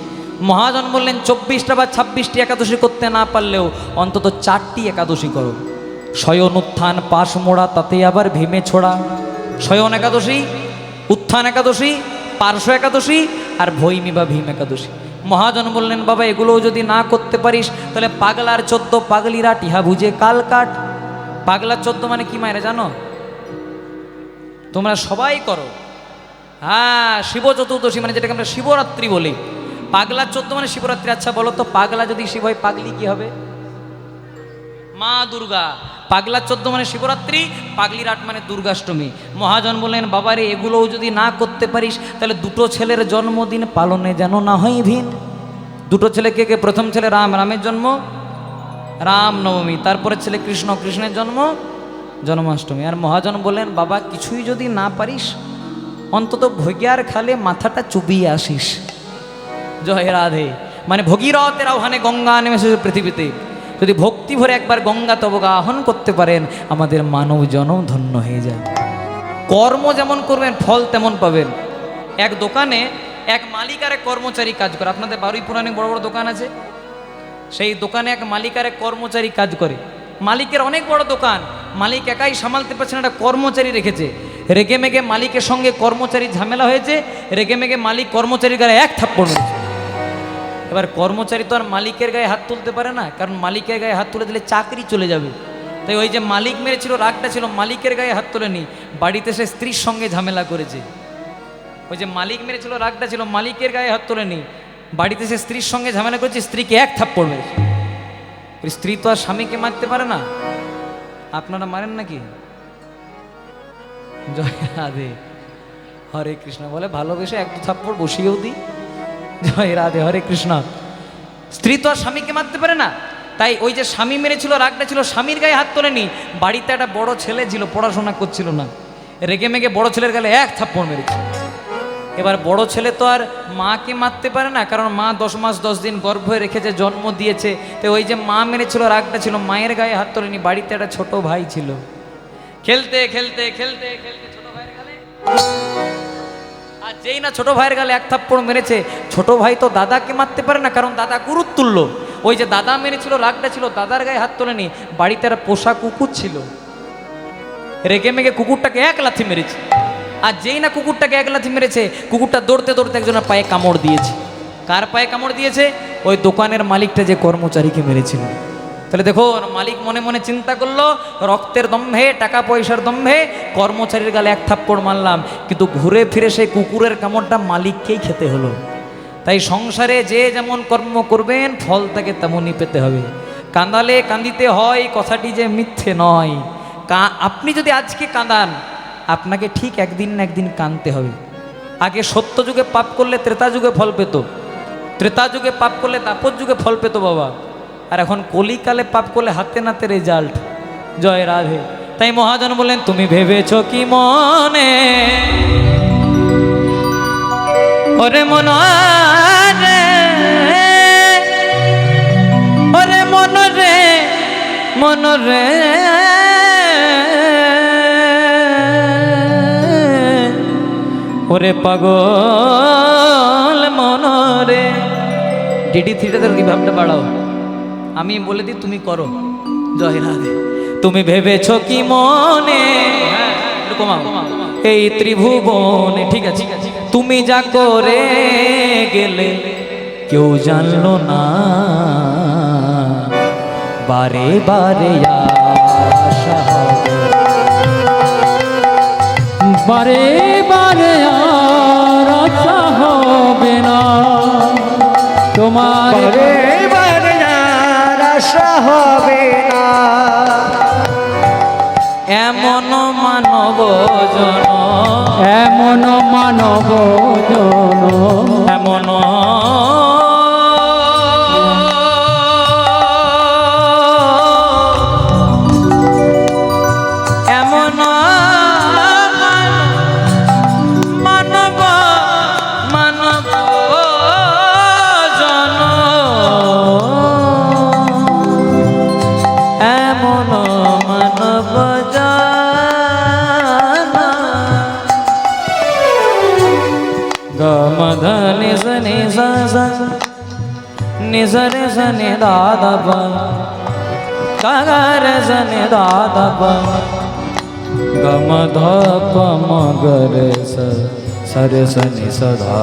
মহাজন বললেন 24টা বা 26টি একাদশী করতে না পারলেও অন্তত 4টি একাদশী করো। শয়ন উত্থান পাশ মোড়া, তাতে আবার ভীমে ছোড়া। শয়ন একাদশী, উত্থান একাদশী, পার্শ্ব একাদশী আর ভৈমী বা ভীম একাদশী। মহাজন বললেন বাবা এগুলোও যদি না করতে পারিস তাহলে পাগলার 14 পাগলিরা টিহা বুঝে কাল কাট। পাগলার 14 মানে কি মায়েরা জানো? তোমরা সবাই করো, হ্যাঁ, শিব চতুর্দশী মানে যেটাকে আমরা শিবরাত্রি বলি। পাগলার 14 মানে শিবরাত্রি। আচ্ছা বলো তো পাগলা যদি শিব হয় পাগলি কি হবে? মা দুর্গা। পাগলার 14 মানে শিবরাত্রি, পাগলির 8 মানে দুর্গাষ্টমী। মহাজন বললেন বাবারে এগুলোও যদি না করতে পারিস তাহলে দুটো ছেলের জন্মদিন পালনে যেন না হয় ভিন। দুটো ছেলে কে কে? প্রথম ছেলে রাম, রামের জন্ম রাম নবমী, তারপরে ছেলে কৃষ্ণ, কৃষ্ণের জন্ম জন্মাষ্টমী। আর মহাজন বললেন বাবা কিছুই যদি না পারিস অন্তত ভোগিয়ার খালে মাথাটা চুবিয়ে আসিস। জয় রাধে। মানে ভগীরথের আহ্বানে গঙ্গা নেমেছে পৃথিবীতে, যদি ভক্তি ভরে একবার গঙ্গা তবগা আহ্বান করতে পারেন আমাদের মানব জনম ধন্য হয়ে যায়। কর্ম যেমন করবেন ফল তেমন পাবেন। এক দোকানে এক মালিক আর এক কর্মচারী কাজ করে। আপনাদের বারুইপুর অনেক বড় বড় দোকান আছে, সেই দোকানে এক মালিক আর এক কর্মচারী কাজ করে। মালিকের অনেক বড় দোকান, মালিক একাই সামালতে পারছে না, একটা কর্মচারী রেখেছে। রেগে মেগে মালিকের সঙ্গে কর্মচারী ঝামেলা হয়েছে, রেগে মেগে মালিক কর্মচারীর গায়ে এক থাপ্পড় মেরেছে। এবার কর্মচারী তো আর মালিকের গায়ে হাত তুলতে পারে না, কারণ মালিকের গায়ে হাত তুলে দিলে চাকরি চলে যাবে। তাই ওই যে মালিক মেরেছিল রাগটা ছিল, মালিকের গায়ে হাত তোলেনি, বাড়িতে সে স্ত্রীর সঙ্গে ঝামেলা করেছে। ওই যে মালিক মেরেছিল রাগটা ছিল, মালিকের গায়ে হাত তোলেনি, বাড়িতে সে স্ত্রীর সঙ্গে ঝামেলা করেছে, স্ত্রীকে এক থাপ্পড় মেরেছে। স্ত্রী তো আর স্বামীকে মারতে পারে না। আপনারা মারেন নাকি? জয় রাধে, হরে কৃষ্ণ। বলে ভালোবেসে এক দু থাপ্পড় বসিয়েও দিই। জয় রাধে, হরে কৃষ্ণ। স্ত্রী তো আর স্বামীকে মারতে পারে না, তাই ওই যে স্বামী মেরেছিল রাগটা ছিল, স্বামীর গায়ে হাত তোলেনি, বাড়িতে একটা বড় ছেলে ছিল পড়াশোনা করছিল না, রেগে মেগে বড় ছেলের গালে এক থাপ্পড় মেরেছে। এবার বড় ছেলে তো আর মাকে মারতে পারে না, কারণ মা 10 মাস 10 দিন গর্ভে রেখেছে, জন্ম দিয়েছে। তো ওই যে মা মেরেছিল রাগটা ছিল, মায়ের গায়ে হাত তোলেনি, বাড়িতে একটা ছোট ভাই ছিল। খেলতে খেলতে খেলতে খেলতে ছোট ভাইয়ের গালে, আর যেই না ছোট ভাইয়ের গালে এক থাপ্পড় মেরেছে, ছোট ভাই তো দাদাকে মারতে পারে না, কারণ দাদা গুরুত্ব তুললো। ওই যে দাদা মেরেছিল রাগটা ছিল, দাদার গায়ে হাত তোলেনি, বাড়িতে একটা পোষা কুকুর ছিল, রেগে মেগে কুকুরটাকে এক লাথি মেরেছে। আর যেই না কুকুরটাকে এক লাথি মেরেছে, কুকুরটা দৌড়তে দৌড়তে একজনের পায়ে কামড় দিয়েছে। কার পায়ে কামড় দিয়েছে? ওই দোকানের মালিকটা যে কর্মচারীকে মেরেছিল। তাহলে দেখো মালিক মনে মনে চিন্তা করলো, রক্তের দম্ভে টাকা পয়সার দম্ভে কর্মচারীর গালে এক থাপ্পড় মারলাম, কিন্তু ঘুরে ফিরে সেই কুকুরের কামড়টা মালিককেই খেতে হলো। তাই সংসারে যে যেমন কর্ম করবেন ফল তাকে তেমনই পেতে হবে। কাঁদালে কাঁদিতে হয়, কথাটি যে মিথ্যে নয়। আপনি যদি আজকে কাঁদান, আপনাকে ঠিক একদিন না একদিন কাঁদতে হবে। আগে সত্য যুগে পাপ করলে ত্রেতা যুগে ফল পেত, ত্রেতা যুগে পাপ করলে দাপর যুগে ফল পেত বাবা। আর এখন কলিকালে পাপ করলে হাতে নাতে রেজাল্ট। জয় রাধে। তাই মহাজন বললেন তুমি ভেবেছ কি মনে, ওরে মন রে, ওরে মন রে, মন রে, ওরে পাগল মন রে। ডিডি থ্রিটাতে রিভাবটা বাড়াও, আমি বলে দিই তুমি করো। জয় রাধে। তুমি ভেবেছ কি মনে, এই ত্রিভুবনে, ঠিক আছে তুমি যা করে গেলে কেউ জানলো না, বারে বারে আশা হবে, বারে বারে আর আশা হবে না তোমার, বারে বারে আর আশা হবে না। এমন মানব জন, এমন মানব জন, এমন এমন মানব, মানব জন, এমন মানব জন। গমধ নিজ নিজ নিজ রে নি দাদা বা, কাগারে জনে দাদা বা, গমধ পমগরে সরে সনি সদা।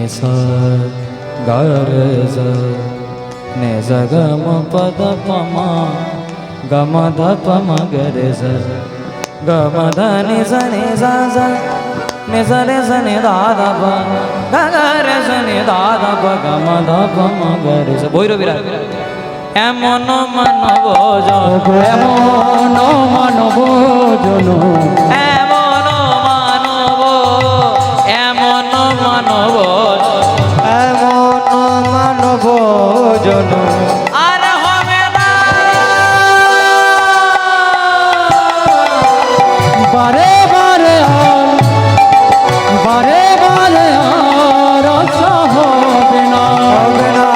sa ga re za ne za ga ma pa da pa ma ga ma da pa ma ga re za ga ma da ni za za ne za re za ne da da pa ga ga re za ne da da pa ga ma da pa ma ga re za ভৈরবী রাগ এমন মানব জন এমন মানব জন এমন মানব এমন মানব এমন মানব জন আর হবে না বারে বারে আর বারে বারে আর আশা হবে না হবে না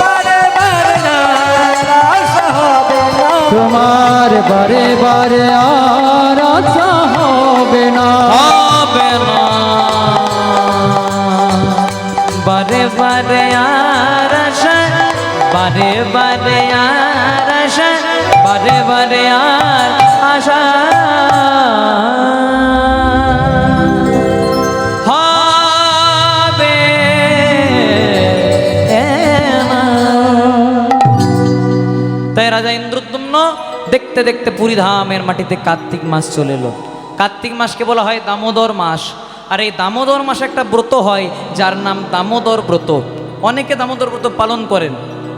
বারে বারে না আশা হবে না তোমার বারে বারে আর আশা হবে না হবে না বারে বারে আর আশা বারে বারে আর আশা বারে বারে আর আশা হবে না। তাই রাজা ইন্দ্রদ্যুম্ন দেখতে দেখতে পুরী ধামের মাটিতে কার্তিক মাস চলে এলো। কার্তিক মাসকে বলা হয় দামোদর মাস। আর এই দামোদর মাসে একটা ব্রত হয় যার নাম দামোদর ব্রত। অনেকে দামোদর ব্রত পালন করেন।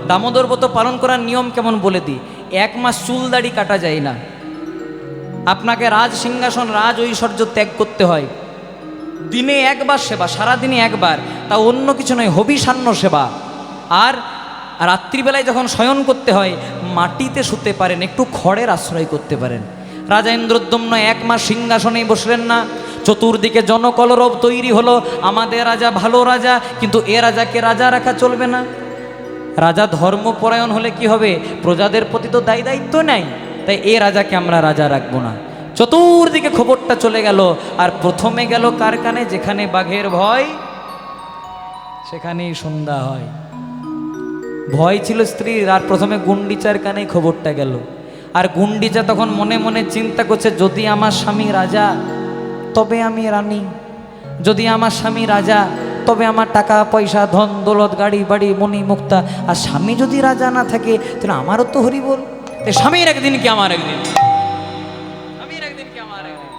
দামোদর ব্রত পালন করার নিয়ম কেমন বলে দিই। 1 মাস চুল দাড়ি কাটা যায় না, আপনাকে রাজ সিংহাসন রাজ ঐশ্বর্য ত্যাগ করতে হয়। দিনে একবার সেবা, সারাদিনে একবার, তা অন্য কিছু নয়, হবিষান্ন সেবা। আর রাত্রিবেলায় যখন শয়ন করতে হয় মাটিতে শুতে পারেন, একটু খড়ের আশ্রয় করতে পারেন। রাজা ইন্দ্রদ্যুম্ন 1 মাস সিংহাসনেই বসলেন না। চতুর্দিকে জনকলরব তৈরি হলো, আমাদের রাজা ভালো রাজা, কিন্তু এ রাজাকে রাজা রাখা চলবে না। রাজা ধর্মপরায়ণ হলে কি হবে, প্রজাদের প্রতি তো দায়িত্ব নেই, তাই এ রাজাকে আমরা রাজা রাখবো না। চতুর্দিকে খবরটা চলে গেল। আর প্রথমে গেল কার কানে, যেখানে বাঘের ভয় সেখানেই সন্ধ্যা হয়। ভয় ছিল স্ত্রীর, আর প্রথমে গুন্ডিচার কানেই খবরটা গেল। আর গুন্ডিচা তখন মনে মনে চিন্তা করছে, যদি আমার স্বামী রাজা তবে আমি রানী, যদি আমার স্বামী রাজা তবে আমার টাকা পয়সা ধন দৌলত গাড়ি বাড়ি মণি মুক্তা, আর স্বামী যদি রাজা না থাকে তাহলে আমারও তো হরিবোল। স্বামীর একদিন কি আমার একদিন, স্বামীর একদিন কি আমার একদিন।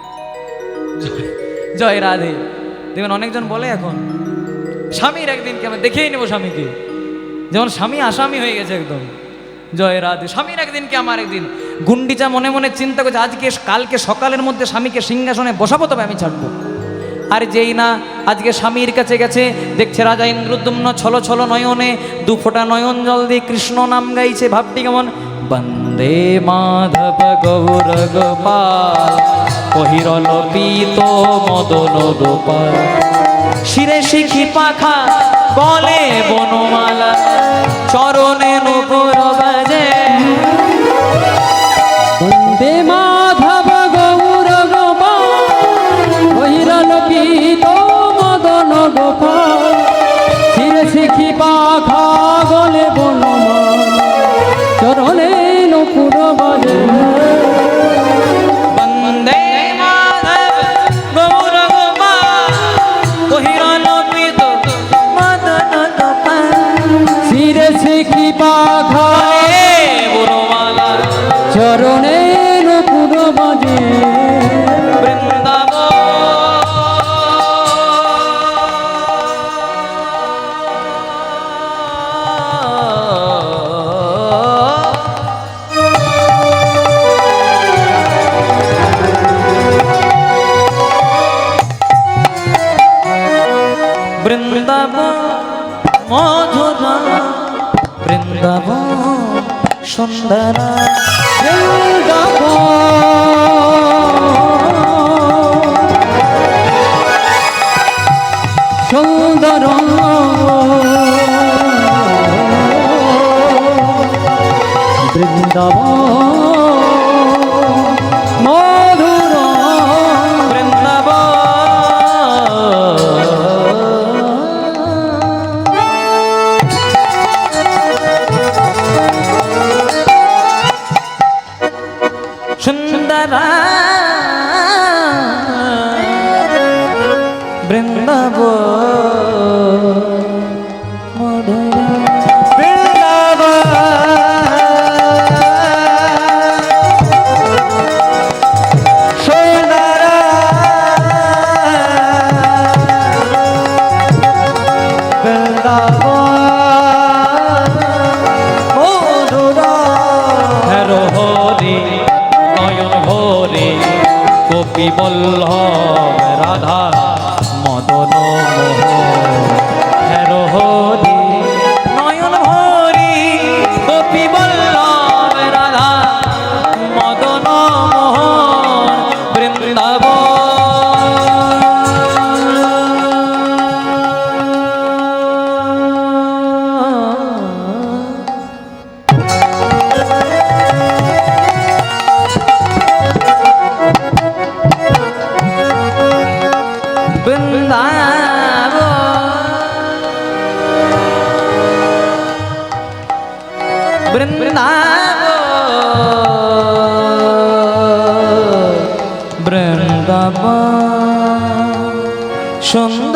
জয় রাধে। দেখবেন অনেকজন বলে এখন স্বামীর একদিন কি, আমি দেখেই নেবো স্বামীকে, যেমন স্বামী আসামি হয়ে গেছে একদম। জয় রাধে। স্বামীর একদিন কি আমার একদিন। গুন্ডিচা মনে মনে চিন্তা করছে, আজকে কালকে সকালের মধ্যে স্বামীকে সিংহাসনে বসাবো, তবে আমি ছাড়বো। আর যেই না আজকে স্বামীর কাছে গেছে, দেখছে রাজা ইন্দ্রদ্যুম্ন ছলো ছলো নয়নে 2 ফোঁটা নয়ন জল দিয়ে কৃষ্ণ নাম গাইছে। ভাবটি কেমন, বন্দে মাধব গৌর গোপাল কহিরল পীত মদন গোপাল, শিরে শিখি পাখা গলে বনমালা, চরণে নূপুর বাজে। বন্দে মাধব গৌর গোপাল কহিরল পীত মদন গোপাল, শিরে শিখি পাখা গলে বনমাল, চরণে নূপুর বাজে। বন্দে মাধব গৌর গোপাল কহিরল পীত মদন গোপাল, শিরে শিখি পাখা বনমালা চরণে নূপুর বাজে। বৃন্দাবন। বৃন্দাবন মধুরা, বৃন্দাবন সুন্দরা, সুন্দর বৃন্দাবন মধুর সুন্দরা গোপী বল্লভ রাধা মদন মোহন হেরো হরি নয়ন ভরি গোপী বল্লভ রাধা মদন মোহন বৃন্দাবন বৃন্দাবন সুন্দর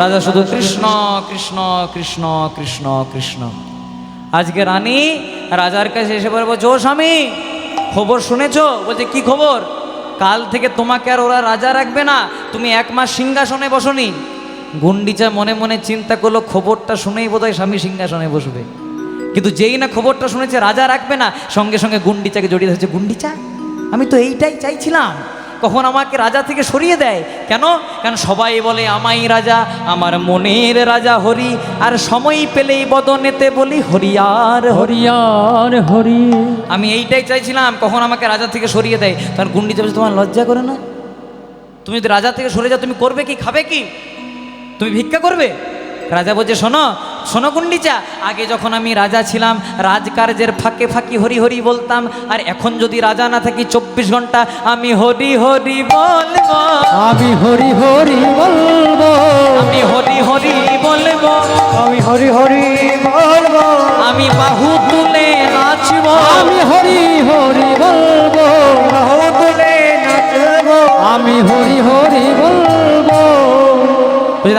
রাজা শুধু কৃষ্ণ কৃষ্ণ কৃষ্ণ কৃষ্ণ কৃষ্ণ। আজকে রানী রাজার কাছে এসে বলবো, জো স্বামী খবর শুনেছো? বলছে কি খবর? কাল থেকে তোমাকে আর ওরা রাজা রাখবে না, তুমি 1 মাস সিংহাসনে বসনি। গুন্ডিচা মনে মনে চিন্তা করলো, খবরটা শুনেই বোধহয় স্বামী সিংহাসনে বসবে। কিন্তু যেই না খবরটা শুনেছে রাজা রাখবে না, সঙ্গে সঙ্গে গুন্ডিচাকে জড়িয়ে ধরেছে। গুন্ডিচা, আমি তো এইটাই চাইছিলাম, কখন আমাকে রাজা থেকে সরিয়ে দেয় কেন? কারণ সবাই বলে আমাই রাজা, আমার মনের রাজা হরি, আর সময় পেলেই বদনেতে বলি হরিয়ার হরি। হরিয়ার হরি। আমি এইটাই চাইছিলাম, কখন আমাকে রাজা থেকে সরিয়ে দেয়। তখন গুন্ডিচা বলছে, তোমার লজ্জা করে না? তুমি যদি রাজা থেকে সরে যাও, তুমি করবে কি, খাবে কি? তুমি ভিক্ষা করবে? রাজা বলছে, শোনো শোনো গুন্ডিচা, আগে যখন আমি রাজা ছিলাম রাজকার্যের ফাঁকে ফাঁকি হরি হরি বলতাম, আর এখন যদি রাজা না থাকি 24 ঘন্টা আমি হরি হরি বলবো। আমি হরি হরি বলবো। আমি হরি হরি বলবো। আমি হরি হরি বলবো। আমি বাহু তুলে নাচবো। আমি হরি হরি বলবো। বাহু তুলে নাচবো। আমি হরি হরি বলবো।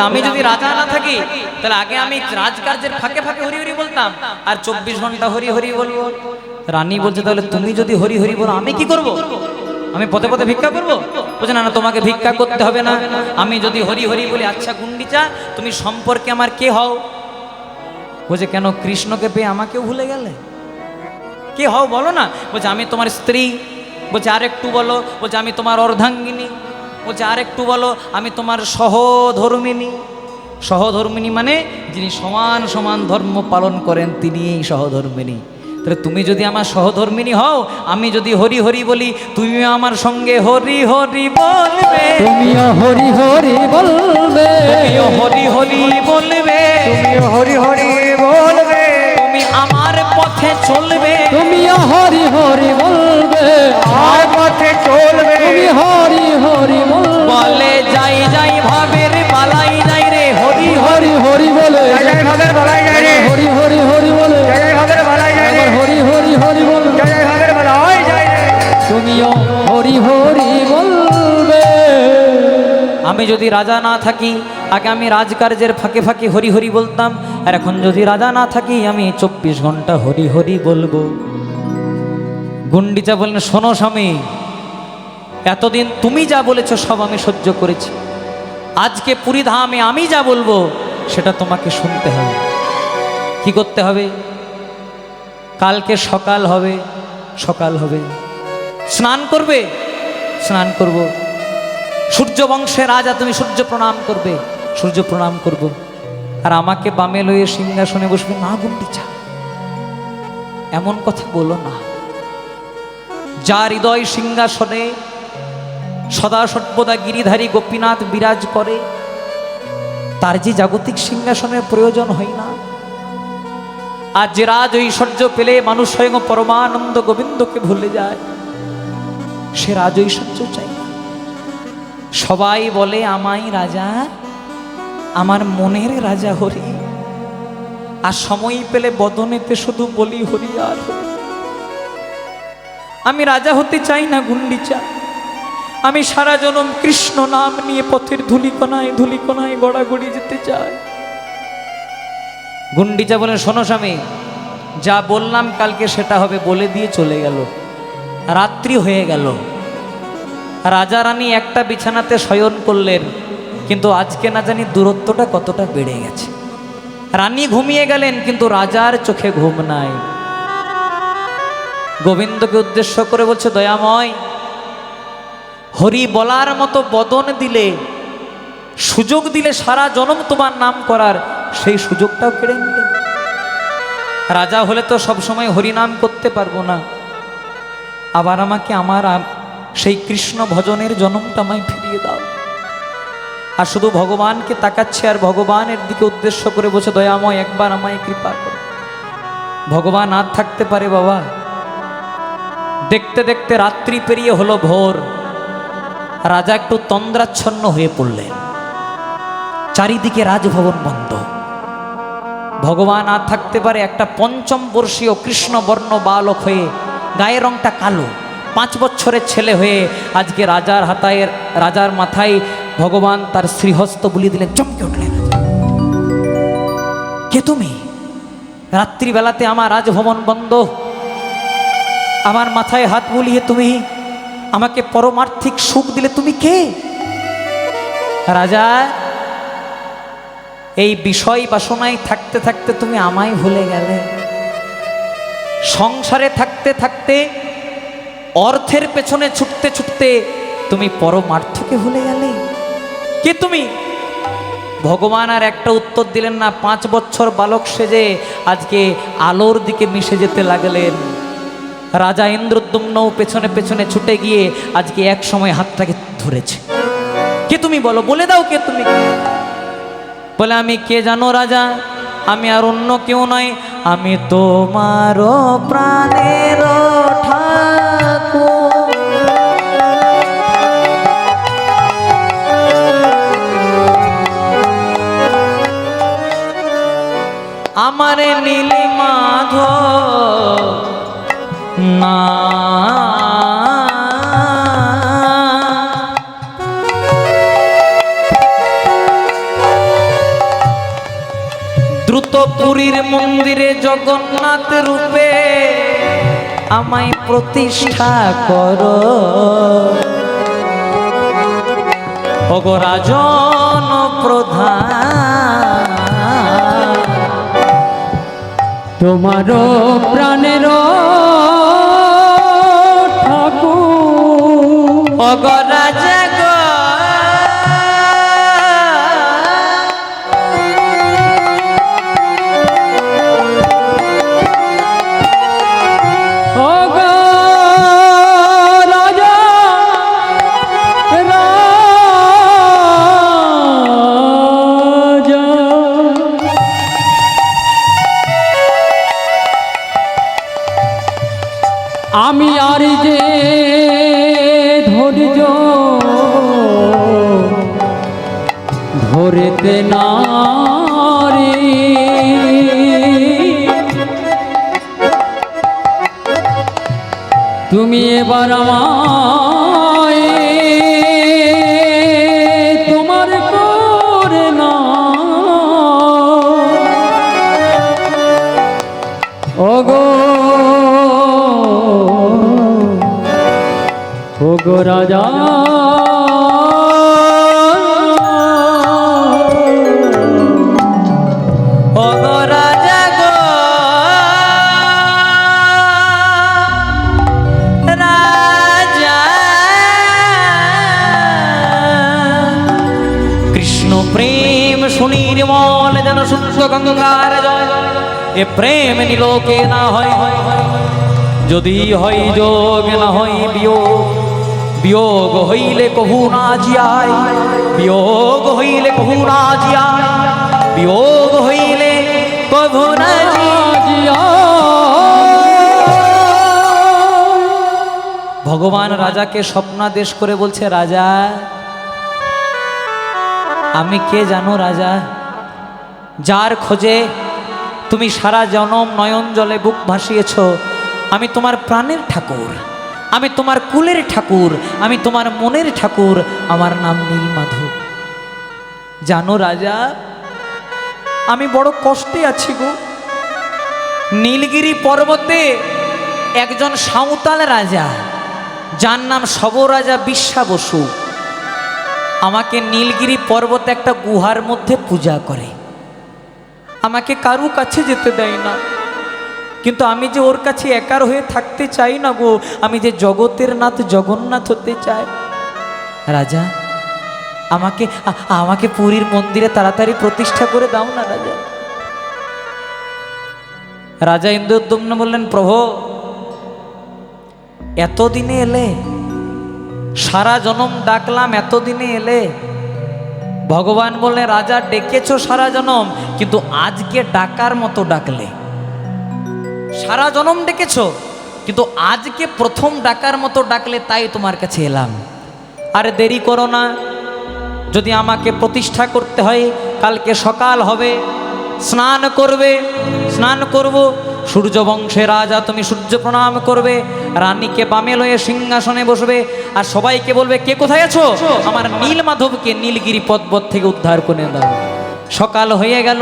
আমি যদি রাজা না থাকি তাহলে আগে আমি রাজকার্যের ফাঁকে ফাঁকে হরি হরি বলতাম, আর 24 ঘন্টা হরি হরি বলবো। রানী বলছে, তাহলে তুমি যদি হরি হরি বলো আমি কি করব? আমি পথে পথে ভিক্ষা করব? বলছে, না না, তোমাকে ভিক্ষা করতে হবে না। আমি যদি হরি হরি বলি। আচ্ছা গুন্ডিচা, তুমি সম্পর্কে আমার কে হও? বলছে, কেন, কৃষ্ণকে পেয়ে আমাকেও ভুলে গেলে? কে হও বলো না। বলছে, আমি তোমার স্ত্রী। বলছে, আর একটু বলো। বলছে, আমি তোমার অর্ধাঙ্গিনী। বলছে, আর একটু বলো। আমি তোমার সহধর্মিনী। সহধর্মিনী মানে যিনি সমান সমান ধর্ম পালন করেন, তিনি এই সহধর্মিনী। তাহলে তুমি যদি আমার সহধর্মিনী হও, আমি যদি হরি হরি বলি, তুমিও আমার সঙ্গে হরি হরি বলবে। তুমিও হরি হরি বলবে। তুমিও হরি হরি বলবে। তুমিও হরি হরি বলবে। তুমি আমার পথে চলবে। তুমিও হরি হরি বলবে। আর পথে চলবে। তুমি হরি হরি বলবে। বলে যাই যাই ভাবের বালাই যাই রে হরি হরি হরি বলে। জয় জয় ভাগের বলাই যায় রে। হরি হরি হরি বলে। জয় জয় ভাগের বলাই যায় রে। আবার হরি হরি হরি বলে। জয় জয় ভাগের বলাই যায় রে। তুমিও হরি হরি বলবে। আমি যদি রাজা না থাকি, আগে আমি রাজকার্যের ফাঁকে ফাঁকে হরি হরি বলতাম, আর এখন যদি রাজা না থাকি আমি 24 ঘন্টা হরি হরি বলবো। গুন্ডিচা বললেন, শোনো স্বামী, এতদিন তুমি যা বলেছ সব আমি সহ্য করেছি। আজকে পুরী ধামে আমি যা বলবো সেটা তোমাকে শুনতে হবে। কি করতে হবে? কালকে সকাল হবে, সকাল হবে, স্নান করবে, স্নান করব। সূর্য বংশের রাজা তুমি, সূর্য প্রণাম করবে, সূর্য প্রণাম করব। আর আমাকে বামে লয়ে সিংহাসনে বসবে। না গুন্ডিচা, এমন কথা বলো না। যার হৃদয় সিংহাসনে সদা সর্বদা গিরিধারী গোপীনাথ বিরাজ করে, তার যে জাগতিক সিংহাসনের প্রয়োজন হয় না। আর যে রাজ ঐশ্বর্য পেলে মানুষ স্বয়ং পরমানন্দ গোবিন্দকে ভুলে যায়, সে রাজ ঐশ্বর্য চাই না। সবাই বলে আমায় রাজা, আমার মনের রাজা হরি, আর সময় পেলে বদনেতে শুধু বলি হরি আর হরি। আমি রাজা হতে চাই না গুন্ডিচা, আমি সারা জনম কৃষ্ণ নাম নিয়ে পথের ধুলিকণায় ধুলিকণায় গড়াগড়ি যেতে চাই। গুন্ডিচা বলেন, শোনো স্বামী, যা বললাম কালকে সেটা হবে বলে দিয়ে চলে গেল। রাত্রি হয়ে গেল, রাজা রানী একটা বিছানাতে শয়ন করলেন, কিন্তু আজকে না জানি দূরত্বটা কতটা বেড়ে গেছে। রানী ঘুমিয়ে গেলেন, কিন্তু রাজার চোখে ঘুম নাই। গোবিন্দকে উদ্দেশ্য করে বলছে, দয়াময়, হরি বলার মতো বদন দিলে, সুযোগ দিলে সারা জনম তোমার নাম করার, সেই সুযোগটাও কেড়ে নিলে। রাজা হলে তো সবসময় হরিনাম করতে পারবো না, আবার আমাকে আমার সেই কৃষ্ণ ভজনের জনমটা আমায় ফিরিয়ে দাও। আর শুধু ভগবানকে তাকাচ্ছে আর ভগবানের দিকে উদ্দেশ্য করে বলছে, দয়াময় একবার আমায় কৃপা করো। ভগবান আর থাকতে পারে বাবা? দেখতে দেখতে রাত্রি পেরিয়ে হলো ভোর। রাজা একটু তন্দ্রাচ্ছন্ন হয়ে পড়লেন, চারিদিকে রাজভবন বন্ধ। ভগবান আর থাকতে পারে? একটা পঞ্চম বর্ষীয় কৃষ্ণবর্ণ বালক হয়ে, গায়ের রংটা কালো, 5 বছরের ছেলে হয়ে আজকে রাজার মাথায় ভগবান তার শ্রীহস্ত বুলিয়ে দিলেন। চমকে উঠলেন, কে তুমি? রাত্রিবেলাতে আমার রাজভবন বন্ধ, আমার মাথায় হাত বুলিয়ে তুমি আমাকে পরমার্থিক সুখ দিলে, তুমি কে? রাজা, এই বিষয় বাসনায় থাকতে থাকতে তুমি আমায় ভুলে গেলে। সংসারে থাকতে থাকতে, অর্থের পেছনে ছুটতে ছুটতে তুমি পরমার্থকে ভুলে গেলে। কে তুমি? ভগবান আর একটা উত্তর দিলেন না। 5 বছর বালক সেজে আজকে আলোর দিকে মিশে যেতে লাগলেন। রাজা ইন্দ্রদ্যুম্নও পেছনে পেছনে ছুটে গিয়ে আজকে এক সময় হাতটাকে ধরেছে। কে তুমি বলো, বলে দাও কে তুমি? বলে, আমি কে জানো রাজা? আমি আর অন্য কেউ নয়, আমি তোমার প্রাণের ঠাকুর। আমারে নীলি মাধব না দ্রুতপুরীর মন্দিরে জগন্নাথ রূপে আমায় প্রতিষ্ঠা করো। ওগো রাজন প্রধান, তোমার প্রাণের ঠাকুর। ওগো রাজা গো, ওগো রাজা, রাজা। আমি আর যে ধৈর্য ধরেতে নারি, তুমি এবার আমায় তোমার করে না। ওগো ওগো রাজা, ওগো রাজা গো, রাজা। কৃষ্ণ প্রেম শুনি নির্মল যেন শুদ্ধ গঙ্গার জল। এ প্রেম নিলোকে না হয়, যদি হয় যোগ না হয় বিয়োগ। বিয়োগ হইলে কভু না জিয়ায়, বিয়োগ হইলে কভু না জিয়ায়, বিয়োগ হইলে কভু না ভগবান রাজাকে স্বপ্নাদেশ করে বলছে, রাজা আমি কে জানো রাজা? যার খোঁজে তুমি সারা জনম নয়ন জলে বুক ভাসিয়েছ, আমি তোমার প্রাণের ঠাকুর, আমি তোমার কুলের ঠাকুর, আমি তোমার মনের ঠাকুর, আমার নাম নীলমাধব। জানো রাজা, আমি বড় কষ্টে আছি গো। নীলগিরি পর্বতে একজন সাঁওতাল রাজা, যার নাম শবরাজা বিশ্বা বসু, আমাকে নীলগিরি পর্বতে একটা গুহার মধ্যে পূজা করে। আমাকে কারু কাছে যেতে দেয় না, কিন্তু আমি যে ওর কাছে একার হয়ে থাকতে চাই না গো, আমি যে জগতের নাথ জগন্নাথ হতে চাই। রাজা আমাকে পুরীর মন্দিরে তাড়াতাড়ি প্রতিষ্ঠা করে দাও না রাজা। রাজা ইন্দ্রদ্যুম্ন বললেন, প্রভু এতদিনে এলে, সারা জনম ডাকলাম এতদিনে এলে। ভগবান বললেন, রাজা ডেকেছো সারা জনম, কিন্তু আজকে ডাকার মতো ডাকলে। সারা জনম ডেকেছো, কিন্তু আজকে প্রথম ডাকার মতো ডাকলে, তাই তোমার কাছে এলাম। আরে দেরি করো না, যদি আমাকে প্রতিষ্ঠা করতে হয় কালকে সকাল হবে, স্নান করবে, স্নান করব। সূর্য বংশে রাজা, তুমি সূর্য প্রণাম করবে, রানীকে বামে লয়ে সিংহাসনে বসবে, আর সবাইকে বলবে, কে কোথায় আছো? আমার নীল মাধবকে নীলগিরি পর্বত থেকে উদ্ধার করে দাও। সকাল হয়ে গেল,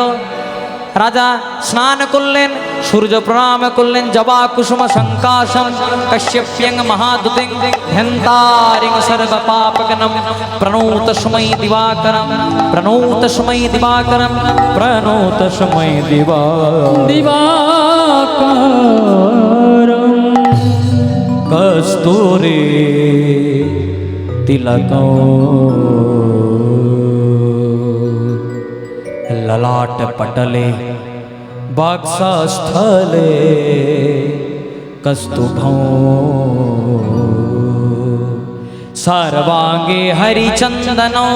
রাজা স্নান করলেন, সূর্য প্রণাম করলেন, জবা কুসুম সংকাশম কশ্যপ্যং মহাদুতিং ধ্যান্তারিং সর্ব পাপগনম প্রণোত সময় দিবাকরম প্রণোত সময় দিবাকরম প্রণোত সময় দিবাকরম কস্তুরে তিলকো ललाट पटले वक्षस्थले कस्तुभं सर्वांगे हरिचंदनो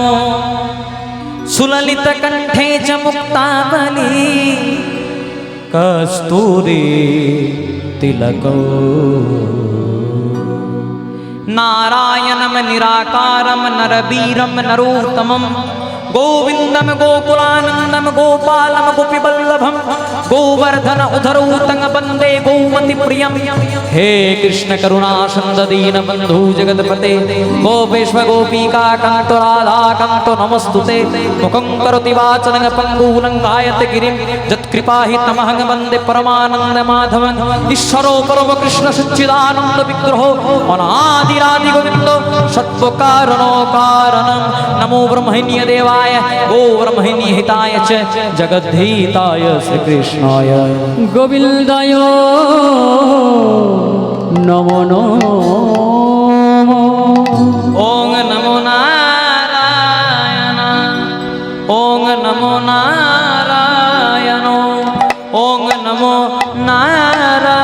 सुललित कंठे च मुक्तावली कस्तूरी तिलको नारायणं निराकारं नरवीरं नरोत्तमं गोविंदम गोकुलानंदम गोपालम गोपीवल्लभम गोवर्धन उधरौतं वंदे गोमति प्रियम। हे कृष्ण करुणा सिंधु दीन बंधु जगतपते गोपेश्वर गोपिका कांत राधा कांत नमस्तुते। मुखं करोति वाचनं पंगूलं गायते गिरिं यत्कृपा हि तमहं वंदे परमानंद माधवं। ईश्वरो परम कृष्ण सच्चिदानंद विग्रहो अनादिरादि गोविंदो सत्वकारणो कारणं। नमो ब्रह्मण्य देवाय गो ब्रह्मण्य हिताय च जगद्धिताय श्री कृष्णाय गोविन्दाय नमो नमः। ओं नमो नारायण ओं नमो नारायण ओं नमो नारायण।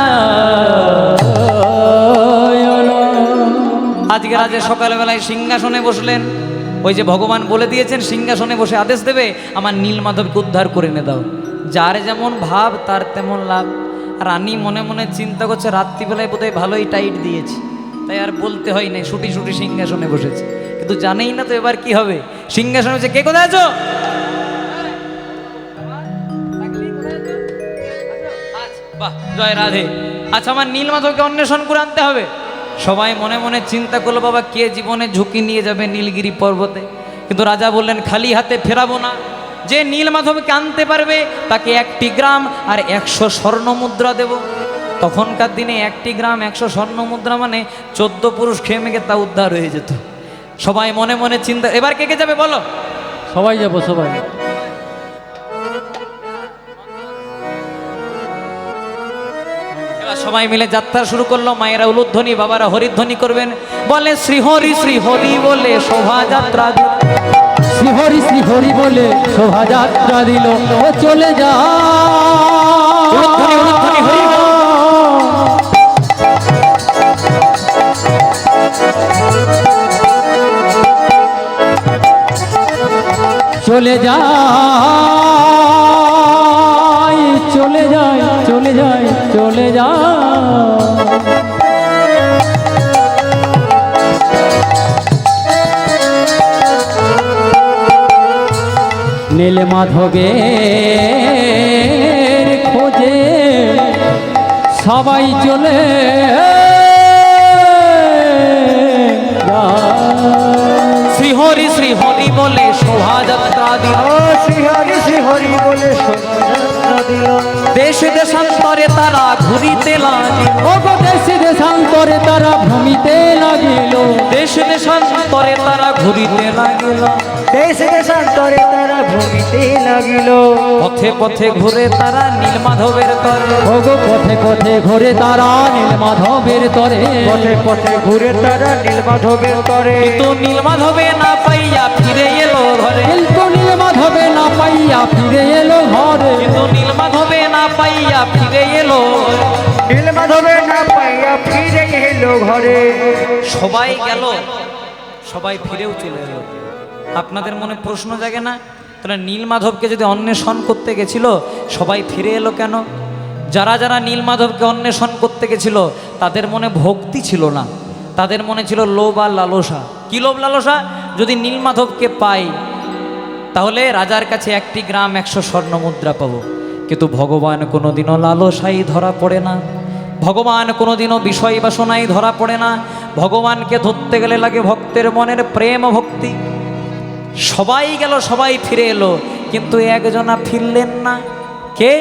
আজকে রাজা সকালবেলায় সিংহাসনে বসলেন। ওই যে ভগবান বলে দিয়েছেন সিংহাসনে বসে আদেশ দেবে, আমার নীলমাধবকে উদ্ধার করে এনে দাও। যার যেমন ভাব তার তেমন লাভ। রানী মনে মনে চিন্তা করছে, রাত্রিবেলায় বোধহয় ভালোই টাইট দিয়েছি, তাই আর বলতে হয় নাই, শুটি শুটি সিংহাসনে বসেছে। কিন্তু জানেই না তো এবার কি হবে। সিংহাসনে বসে, কে কোথায় আছো? বাহ, জয় রাধে। আচ্ছা, আমার নীলমাধবকে অন্বেষণ করে আনতে হবে। সবাই মনে মনে চিন্তা করলো, বাবা কে জীবনে ঝুঁকি নিয়ে যাবে নীলগিরি পর্বতে। কিন্তু রাজা বললেন, খালি হাতে ফেরাবো না। যে নীলমাধবকে আনতে পারবে তাকে 1টি গ্রাম আর 100 স্বর্ণ মুদ্রা দেব। তখনকার দিনে 1টি গ্রাম 100 স্বর্ণ মুদ্রা মানে 14 পুরুষ খেয়ে মেঘে তা উদ্ধার হয়ে যেত। সবাই মনে মনে চিন্তা, এবার কে কে যাবে বলো? সবাই যাব, সবাই। সবাই মিলে যাত্রা শুরু করলো। মায়েরা উলুধ্বনি, বাবারা হরিধ্বনি করবেন। বলে শ্রীহরি শ্রীহরি বলে শোভাযাত্রা, শ্রীহরি বলে শোভাযাত্রা দিল ও চলে যা। উলুধ্বনি উলুধ্বনি হরি চলে যায়, চলে যায়, চলে যায়, চলে যায়। নীলমাধবের খোঁজে সবাই চলে শ্রীহরি শ্রীহরি বলে শোভাযাত্রা দিল, শ্রীহরি শ্রীহরি বলে শোভাযাত্রা দিল। দেশ দেশান্তরে তারা ঘুরিতে লাগিল, ও গো দেশ দেশান্তরে তারা ভূমিতে লাগিল, দেশ দেশান্তরে তারা ঘুরিতে লাগিল, দেশ দেশান্তরে তারা ভূমিতে লাগিল। পথে পথে ঘুরে তারা নীলমাধবের তরে, ওগো পথে পথে ঘুরে তারা নীলমাধবের তরে, পথে পথে ঘুরে তারা নীলমাধবের তরে। কিন্তু নীলমাধবে না পাইয়া ফিরে এলো ঘরে, কিন্তু নীলমাধবে না পাইয়া ফিরে এলো ঘরে, কিন্তু নীলমাধবে না পাইয়া ফিরে এলো। নীলমাধবে না পাইয়া ফিরে এলো ঘরে। সবাই গেল, সবাই ফিরেও চলে এলো। আপনাদের মনে প্রশ্ন জাগে না, তাহলে নীলমাধবকে যদি অন্বেষণ করতে গেছিল সবাই ফিরে এলো কেন? যারা যারা নীলমাধবকে অন্বেষণ করতে গেছিল তাদের মনে ভক্তি ছিল না, তাদের মনে ছিল লোভ আর লালসা। কি লোভ লালসা? যদি নীলমাধবকে পাই তাহলে রাজার কাছে একটি গ্রাম 100 স্বর্ণ মুদ্রা পাবো। কিন্তু ভগবান কোনোদিনও লালসাই ধরা পড়ে না, ভগবান কোনোদিনও বিষয় বাসনাই ধরা পড়ে না। ভগবানকে ধরতে গেলে লাগে ভক্তের মনের প্রেম ও ভক্তি। সবাই গেল, সবাই ফিরে এলো, কিন্তু একজনা ফিরলেন না। কে?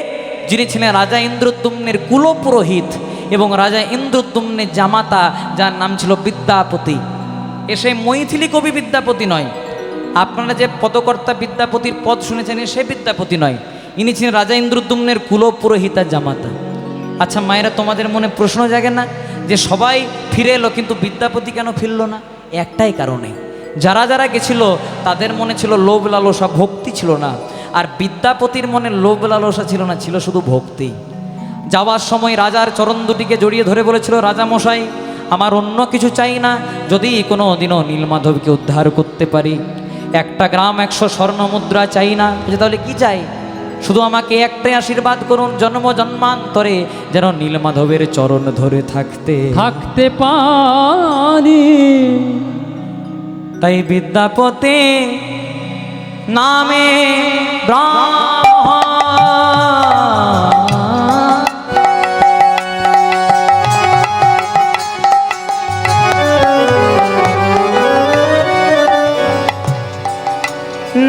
যিনি ছিলেন রাজা ইন্দ্রদ্যুম্নের কুলপুরোহিত এবং রাজা ইন্দ্রদ্যুম্নের জামাতা, যার নাম ছিল বিদ্যাপতি। এসে মৈথিলি কবি বিদ্যাপতি নয়, আপনারা যে পদকর্তা বিদ্যাপতির পদ শুনেছেন সে বিদ্যাপতি নয়, ইনি ছিলেন রাজা ইন্দ্রদ্যুম্নের কুলপুরোহিতার জামাতা। আচ্ছা মায়েরা, তোমাদের মনে প্রশ্ন জাগে না যে সবাই ফিরে এলো কিন্তু বিদ্যাপতি কেন ফিরল না? একটাই কারণে, যারা যারা গেছিল তাদের মনে ছিল লোভ লালসা, ভক্তি ছিল না। আর বিদ্যাপতির মনে লোভ লালসা ছিল না, ছিল শুধু ভক্তি। যাওয়ার সময় রাজার চরণ দুটিকে জড়িয়ে ধরে বলেছিল, রাজা মশাই আমার অন্য কিছু চাই না, যদি কোনো দিনও নীলমাধবকে উদ্ধার করতে পারি। একটা গ্রাম 100 স্বর্ণ মুদ্রা চাই না। তাহলে কি চাই? শুধু আমাকে একটাই আশীর্বাদ করুন, জন্ম জন্মান্তরে যেন নীলমাধবের চরণ ধরে থাকতে থাকতে পারি। তাই বিদ্যাপতি নামে ব্রাহ্মণ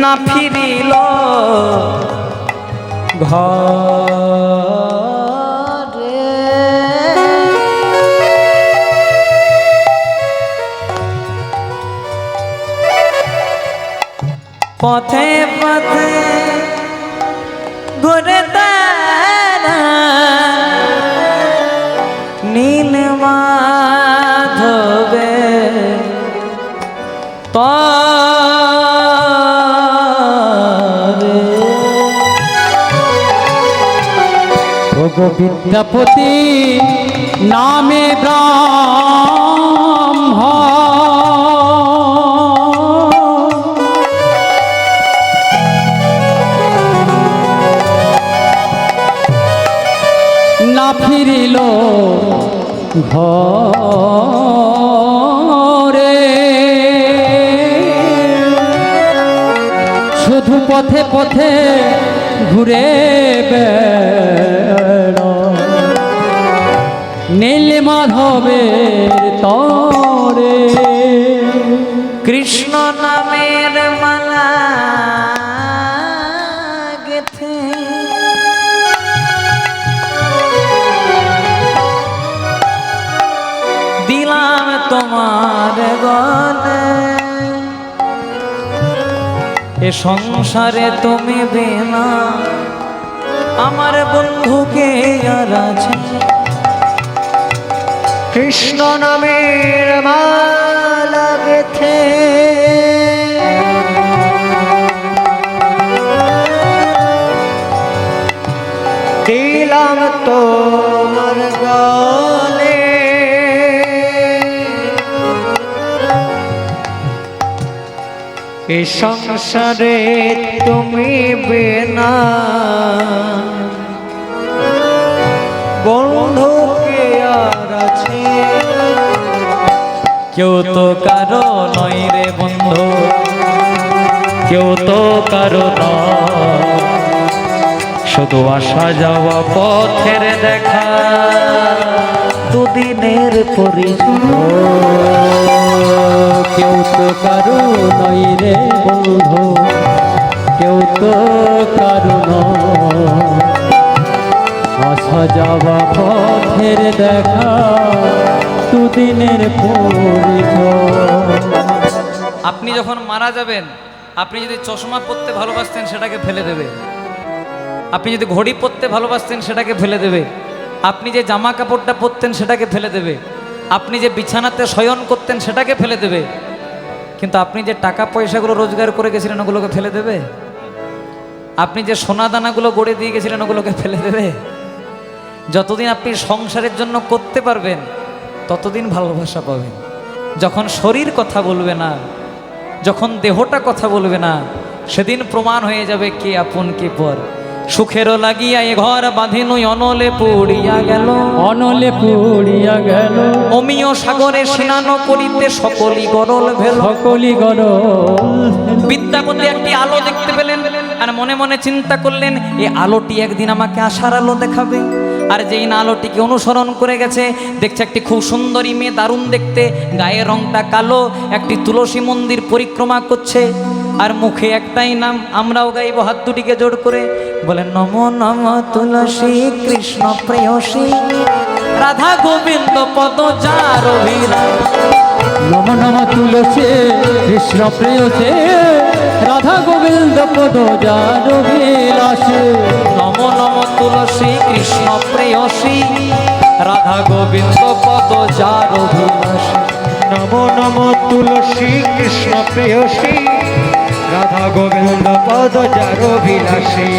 না ফিরিল ঘরে। পথে পথে ঘুরে তারা নীলমাধবে তরে। ওগো বিদ্যাপতি নামে ব্রাহ্মণ না ফিরিল ঘরে, শুধু পথে পথে ঘুরে বেড়ায় নীলমাধবের তরে। কৃষ্ণ নামের মালা গেথে দিলাম তোমার গলে, এ সংসারে তুমি বিনা আমার বন্ধুকে আর আছে। কৃষ্ণ নামের মালা গেথে দিলাম তোমার গলে, এ সংসারে তুমি বিনা বন্ধুকে আর আছে। কেউ তো কারো নয় রে বন্ধু, কেউ তো কারো নয়, শুধু আসা যাওয়া পথের দেখা, দুদিনের পরিচয়। কেউ তো কারো নয় রে বন্ধু, কেউ তো কারো নয়, আসা যাওয়া পথের দেখা, দুদিনের পরিচয়। আপনি যখন মারা যাবেন, আপনি যদি চশমা পরতে ভালোবাসতেন সেটাকে ফেলে দেবে, আপনি যদি ঘড়ি পরতে ভালোবাসতেন সেটাকে ফেলে দেবে, আপনি যে জামা কাপড়টা পরতেন সেটাকে ফেলে দেবে, আপনি যে বিছানাতে শয়ন করতেন সেটাকে ফেলে দেবে, কিন্তু আপনি যে টাকা পয়সাগুলো রোজগার করে গেছিলেন ওগুলোকে ফেলে দেবে? আপনি যে সোনা দানাগুলো গড়ে দিয়ে গেছিলেন ওগুলোকে ফেলে দেবে? যতদিন আপনি সংসারের জন্য করতে পারবেন ততদিন ভালোবাসা পাবেন। যখন শরীর কথা বলবে না, যখন দেহটা কথা বলবে না, সেদিন প্রমাণ হয়ে যাবে কে আপন কে পর। সুখেরও লাগিয়া এ ঘর বাঁধিনুই অনলে পুড়িয়া গেল, অনলে পুড়িয়া গেল, অমিয় সাগরে স্নান করিতে সকলই গরল ভেল। সকলি গরল। বিদ্যাপতি একটি আলো দেখতে পেলেন আর মনে মনে চিন্তা করলেন এই আলোটি একদিন আমাকে আশার আলো দেখাবে। আর যেই না আলোটিকে অনুসরণ করে গেছে, দেখছে একটি খুব সুন্দরী মেয়ে, দারুণ দেখতে, গায়ের রংটা কালো, একটি তুলসী মন্দির পরিক্রমা করছে আর মুখে একটাই নাম। আমরাও গাইব হাত দুটিকে জোড় করে, বলেন নম নম তুলসী কৃষ্ণ প্রেয়সী রাধা গোবিন্দ পদ যার অভিলাষ। নম নম তুলসী কৃষ্ণ প্রেয়সী রাধা গোবিন্দ পদ যার অভিলাষে। নম নম তুলসী কৃষ্ণ প্রেয়সী রাধা গোবিন্দ পদ যার অভিলাষ। নম নম তুলসী কৃষ্ণ প্রেয়সী রাধা গোবিন্দ পদ যার অভিলাষী।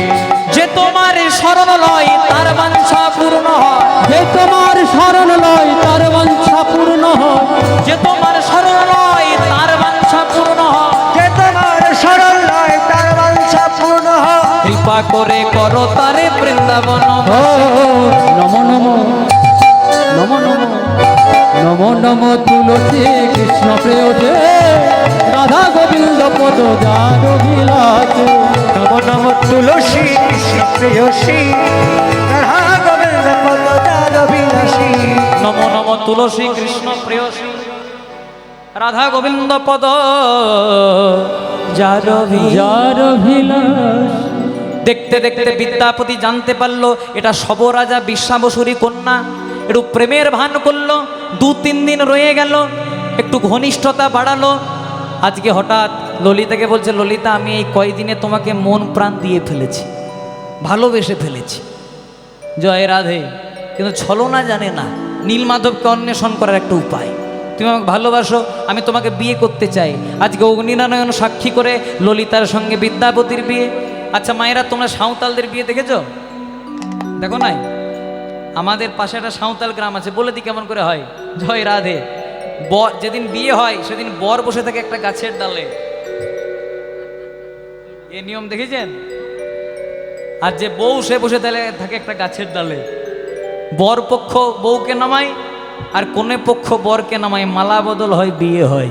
যে তোমার শরণ লয় তার বাঞ্ছা পূর্ণ হয়, যে তোমার শরণ লয় তার বাঞ্ছা পূর্ণ হয়, যে তোমার শরণ লয় তার বাঞ্ছা পূর্ণ হয়, যে তোমার শরণ লয় তার বাঞ্ছা পূর্ণ হয়। কৃপা করে করো তারে বৃন্দাবন। ও নম নম নম নম নম নম তুলসী কৃষ্ণ প্রেয়সী রাধা গোবিন্দ পদ যার অভিলাষে। নম নম তুলসী কৃষ্ণ প্রেয়সী রাধা গোবিন্দ পদ যার অভিলাষী। নম নম তুলসী কৃষ্ণ প্রেয়সী রাধা গোবিন্দ পদ যার অভিলাষ। যার অভিলাষ। দেখতে দেখতে বিদ্যাপতি জানতে পারলো এটা সবরাজা বিশ্বাবসুরী কন্যা। একটু প্রেমের ভান করলো, 2-3 দিন রয়ে গেল, একটু ঘনিষ্ঠতা বাড়ালো। আজকে হঠাৎ ললিতাকে বলছে, ললিতা আমি এই কয়দিনে তোমাকে মন প্রাণ দিয়ে ফেলেছি, ভালোবেসে ফেলেছি। জয় রাধে। কিন্তু ছলনা জানে না নীলমাধবকে অন্বেষণ করার একটা উপায়। তুমি আমাকে ভালোবাসো, আমি তোমাকে বিয়ে করতে চাই। আজকে অগ্নিনারায়ণ সাক্ষী করে ললিতার সঙ্গে বিদ্যাপতির বিয়ে। আচ্ছা মায়েরা, তোমরা সাঁওতালদের বিয়ে দেখেছো? দেখো নাই? আমাদের পাশে একটা সাঁওতাল গ্রাম আছে, বলে দি কেমন করে হয়। জয় রাধে। যেদিন বিয়ে হয় সেদিন বর বসে থাকে একটা গাছের ডালে, এ নিয়ম দেখেছেন? আর যে বউ সে বসে থাকে একটা গাছের ডালে। বর পক্ষ বউকে নামায় আর কনে পক্ষ বরকে নামায়, মালা বদল হয়, বিয়ে হয়।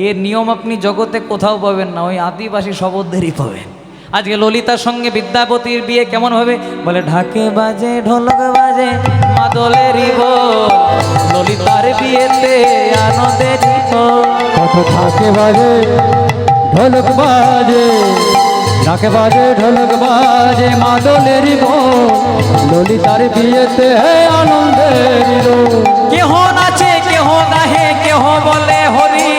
এর নিয়ম আপনি জগতে কোথাও পাবেন না, ওই আদিবাসী শবদেরই পাবেন। আজকে ললিতার সঙ্গে বিদ্যাপতির বিয়ে কেমন হবে? বলে ঢাকে বাজে ঢোলক বাজে মাদলেরই বল, ললিতার বিয়েতে আনন্দেরই বল। কত থাকে বাজে ঢোলক বাজে, ঢাকে বাজে ঢোলক বাজে মাদলেরই বল, ললিতার বিয়েতে আনন্দের রোল। কেহ নাচে কেহ গাহে কেহ বলে হরি,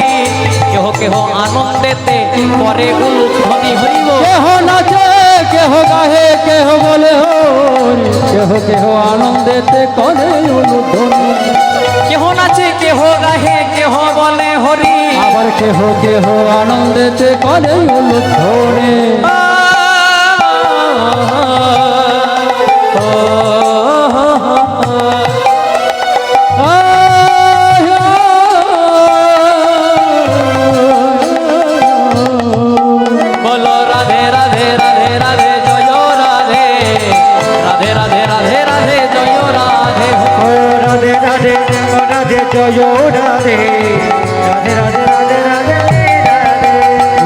কেহ কেহ আনন্দেতে করে উলুধ্বনি হইব। কেহ নাচে কেহ গাহে কেহ বলে হরি, কেহ কেহ আনন্দেতে করে উলুধ্বনি। কেহ নাচে কেহ গাহে কেহ বলে হরি, আবার কেহ কেহ আনন্দেতে করে উলুধ্বনি। বলো রাধে রাধে রাধে রাধে জয় রাধে, রাধে রাধে রাধে রাধে জয় রাধে। ও রাধে রাধে রাধে জয় রাধে, রাধে রাধে রাধে রাধে রাধে।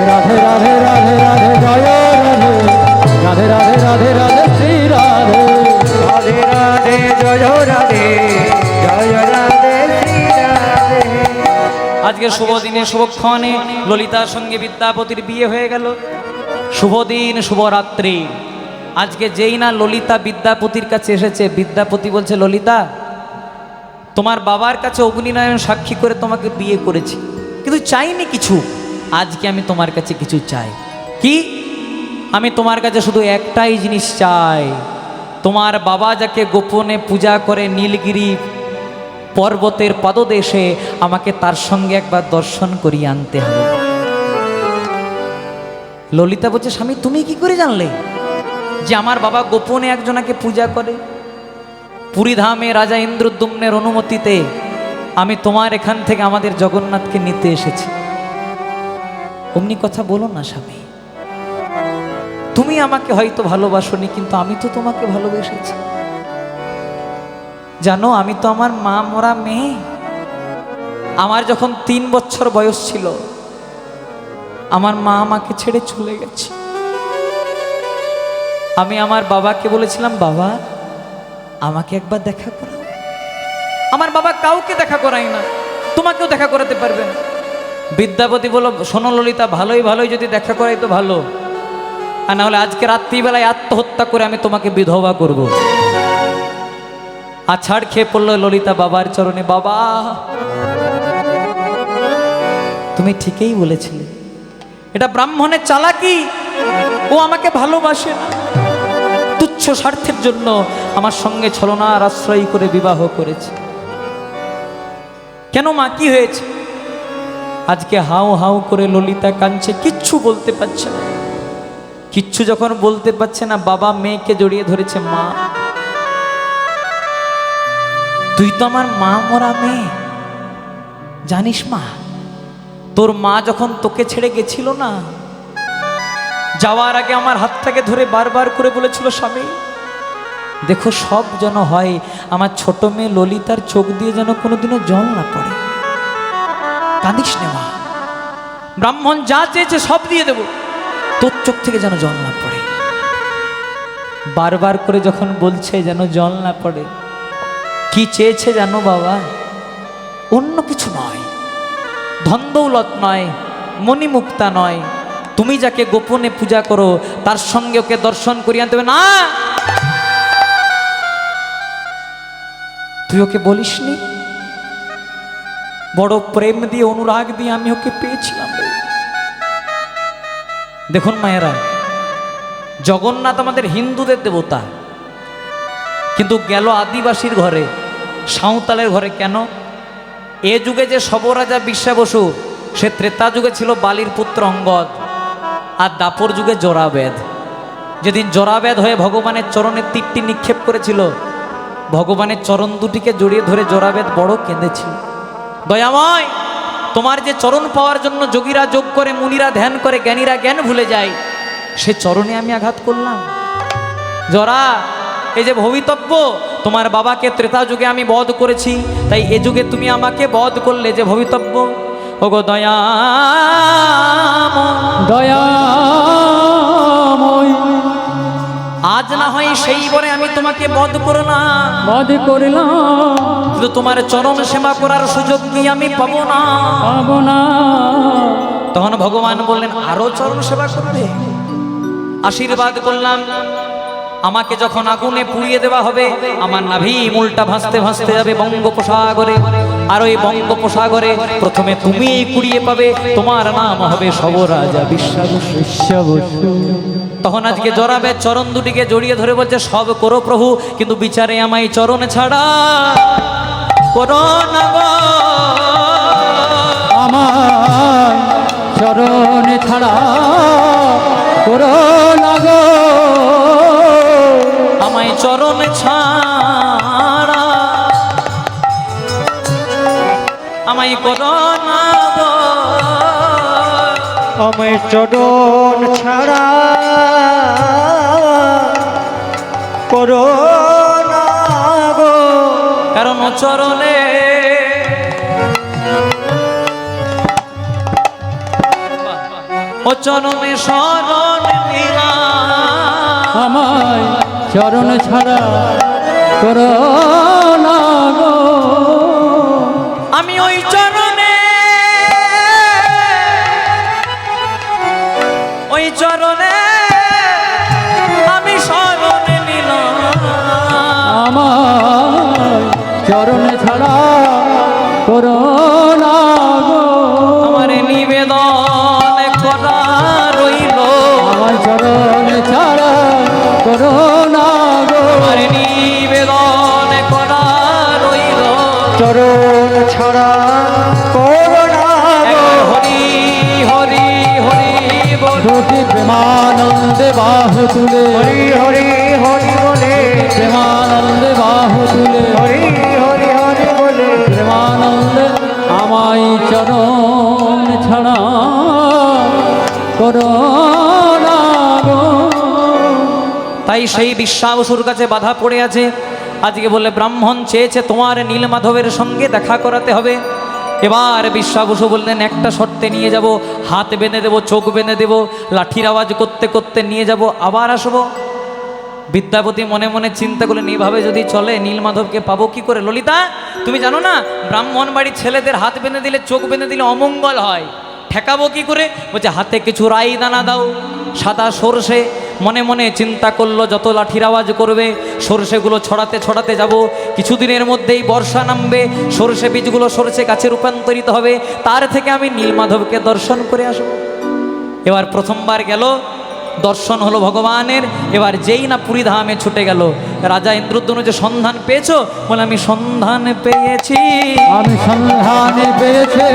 রাধে রাধে রাধে রাধে জয় রাধে, রাধে রাধে রাধে রাধে শ্রী রাধে। রাধে রাধে জয় রাধে, জয় রাধে শ্রী রাধে। আজকে শুভ দিনে শুভক্ষণে ললিতার সঙ্গে বিদ্যাপতির বিয়ে হয়ে গেল। শুভ দিন শুভরাত্রি। আজকে যেই না ললিতা বিদ্যাপতির কাছে এসেছে, বিদ্যাপতি বলছে, ললিতা তোমার বাবার কাছে অগ্নিনারায়ণ সাক্ষী করে তোমাকে বিয়ে করেছি, কিন্তু চাইনি কিছু, আজকে আমি তোমার কাছে কিছু চাই। কি? আমি তোমার কাছে শুধু একটাই জিনিস চাই, তোমার বাবা যাকে গোপনে পূজা করে নীলগিরি পর্বতের পাদদেশে, আমাকে তার সঙ্গে একবার দর্শন করিয়ে আনতে হবে। ললিতা বলছে, স্বামী তুমি কি করে জানলে যে আমার বাবা গোপনে একজনাকে পূজা করে? পুরীধামে রাজা ইন্দ্রদ্যুম্নের অনুমতিতে আমি তোমার এখান থেকে আমাদের জগন্নাথকে নিতে এসেছি। অমনি কথা বলো না স্বামী, তুমি আমাকে হয়তো ভালোবাসোনি, কিন্তু আমি তো তোমাকে ভালোবেসেছি। জানো, আমি তো আমার মা মরা মেয়ে। আমার যখন 3 বছর বয়স ছিল, আমার মা আমাকে ছেড়ে চলে গেছে। আমি আমার বাবাকে বলেছিলাম, বাবা আমাকে একবার দেখা করো। আমার বাবা কাউকে দেখা করাই না, তোমাকেও দেখা করাতে পারবে না। বিদ্যাপতি বলল, শোনো ললিতা, ভালোই ভালোই যদি দেখা করাই তো ভালো, আর না হলে আজকে রাত্রিবেলায় আত্মহত্যা করে আমি তোমাকে বিধবা করব। আছাড় খেয়ে পড়লো ললিতা বাবার চরণে। বাবা তুমি ঠিকই বলেছিলে, এটা ব্রাহ্মণের চালাকি, ও আমাকে ভালোবাসে না, তুচ্ছ স্বার্থের জন্য আমার সঙ্গে ছলনার আশ্রয় করে বিবাহ করেছে। কেন মা, কি হয়েছে? আজকে হাউ হাউ করে ললিতা কাঁদছে, কিচ্ছু বলতে পারছে না। কিচ্ছু যখন বলতে পারছে না, বাবা মেয়েকে জড়িয়ে ধরেছে। মা, তুই তো আমার মা মরা মেয়ে, জানিস মা, তোর মা যখন তোকে ছেড়ে গেছিল না, যাওয়ার আগে আমার হাতটাকে ধরে বারবার করে বলেছিল, স্বামী দেখো সব যেন হয়, আমার ছোট মেয়ে ললিতার চোখ দিয়ে যেন কোনোদিনও জল না পড়ে। কাঁদিস নে মা, ব্রাহ্মণ যা চেয়েছে সব দিয়ে দেব, তোর চোখ থেকে যেন জল না পড়ে। বারবার করে যখন বলছে যেন জল না পড়ে, কি চেয়েছে জানো বাবা? অন্য কিছু নয়, ধন দৌলত নয়, মণিমুক্তা নয়, তুমি যাকে গোপনে পূজা করো তার সঙ্গে ওকে দর্শন করিয়ে আনতে হবে। না, তুই ওকে বলিসনি? বড় প্রেম দিয়ে অনুরাগ দিয়ে আমি ওকে পেয়েছিলাম। দেখুন মায়েরা, জগন্নাথ আমাদের হিন্দুদের দেবতা, কিন্তু গেল আদিবাসীর ঘরে, সাঁওতালের ঘরে। কেন? এ যুগে যে সবরাজা বিশ্বা বসু, সে ত্রেতা যুগে ছিল বালির পুত্র অঙ্গদ, আর দাপর যুগে জরাবেদ। যেদিন জরাবেদ হয়ে ভগবানের চরণে তীরটি নিক্ষেপ করেছিল, ভগবানের চরণ দুটিকে জড়িয়ে ধরে জরাবেদ বড় কেঁদেছিল। দয়াময়, তোমার যে চরণ পাওয়ার জন্য যোগীরা যোগ করে, মুনিরা ধ্যান করে, জ্ঞানীরা জ্ঞান ভুলে যায়, সে চরণে আমি আঘাত করলাম। জরা, এই যে ভবিতব্য, তোমার বাবাকে ত্রেতা যুগে আমি বধ করেছি, তাই এ যুগে তুমি আমাকে বধ করলে, যে ভবিতব্য। ওগো দয়া দয়াময়, আজ না হয় সেই বরে আমি তোমাকে বধ করলাম, বধ করলাম, কিন্তু তোমার চরণ সেবা করার সুযোগ কি আমি পাবো না? পাবো না। তখন ভগবান বললেন, আরো চরণ সেবা করবে? আশীর্বাদ করলাম, আমাকে যখন আগুনে পুড়িয়ে দেওয়া হবে, আমার নাভি মূলটা ভাসতে ভাসতে যাবে বঙ্গোপসাগরে, আর ওই বঙ্গোপসাগরে প্রথমে তুমি কুড়িয়ে পাবে, তোমার নাম হবে সবরাজা বিশ্বা বসু। তখন আজকে জরাবে চরণ দুটিকে জড়িয়ে ধরে বলছে, সব করো প্রভু, কিন্তু বিচারে আমায় চরণ ছাড়া করো না গো। আমার চরণ ছাড়া করো না গো, আমায় চরণ ছাড়া আমায় করো না গো। আমায় চরণ ছাড়া করো না গো, কারণ চরণে ও চরণে শরণ নিলাম, আমায় চরণ ছাড়া করো না গো। আমি ওই চরণে, ওই চরণে আমি শরণ নিলাম, আমায় চরণ ছাড়া করো না গো। আমার নিবেদন প্রেমানন্দে বাহু তুলে হরি হরি হরি বলে প্রেমানন্দে বাহু তুলে হরি হরি হরি বলে প্রেমানন্দে আমায় চরণ ছাড়া করো না গো। তাই সেই বিশ্বাবসুর কাছে বাধা পড়ে আছে। আজকে বলে ব্রাহ্মণ চেয়েছে তোমার নীলমাধবের সঙ্গে দেখা করাতে হবে। এবার বিশ্বাবসু বললেন একটা শর্তে নিয়ে যাব, হাত বেঁধে দেবো, চোখ বেঁধে দেবো, লাঠির আওয়াজ করতে করতে নিয়ে যাব, আবার আসবো। বিদ্যাপতি মনে মনে চিন্তা করলেন এইভাবে যদি চলে নীলমাধবকে পাবো কি করে। ললিতা তুমি জানো না ব্রাহ্মণ বাড়ির ছেলেদের হাত বেঁধে দিলে, চোখ বেঁধে দিলে অমঙ্গল হয়, ঠেকাবো কি করে? বলছে হাতে কিছু রাই দানা দাও, সাদা সর্ষে। মনে মনে চিন্তা করলো যত লাঠির আওয়াজ করবে সর্ষেগুলো ছড়াতে ছড়াতে যাব, কিছুদিনের মধ্যেই বর্ষা নামবে, সর্ষে বীজগুলো সর্ষে গাছে রূপান্তরিত হবে, তার থেকে আমি নীলমাধবকে দর্শন করে আসবো। এবার প্রথমবার গেল, দর্শন হলো ভগবানের। এবার যেই না পুরীধামে ছুটে গেল, রাজা ইন্দ্রদ্যুম্ন যে সন্ধান পেয়েছো? বলে আমি সন্ধান পেয়েছি, আমি সন্ধান পেয়েছে,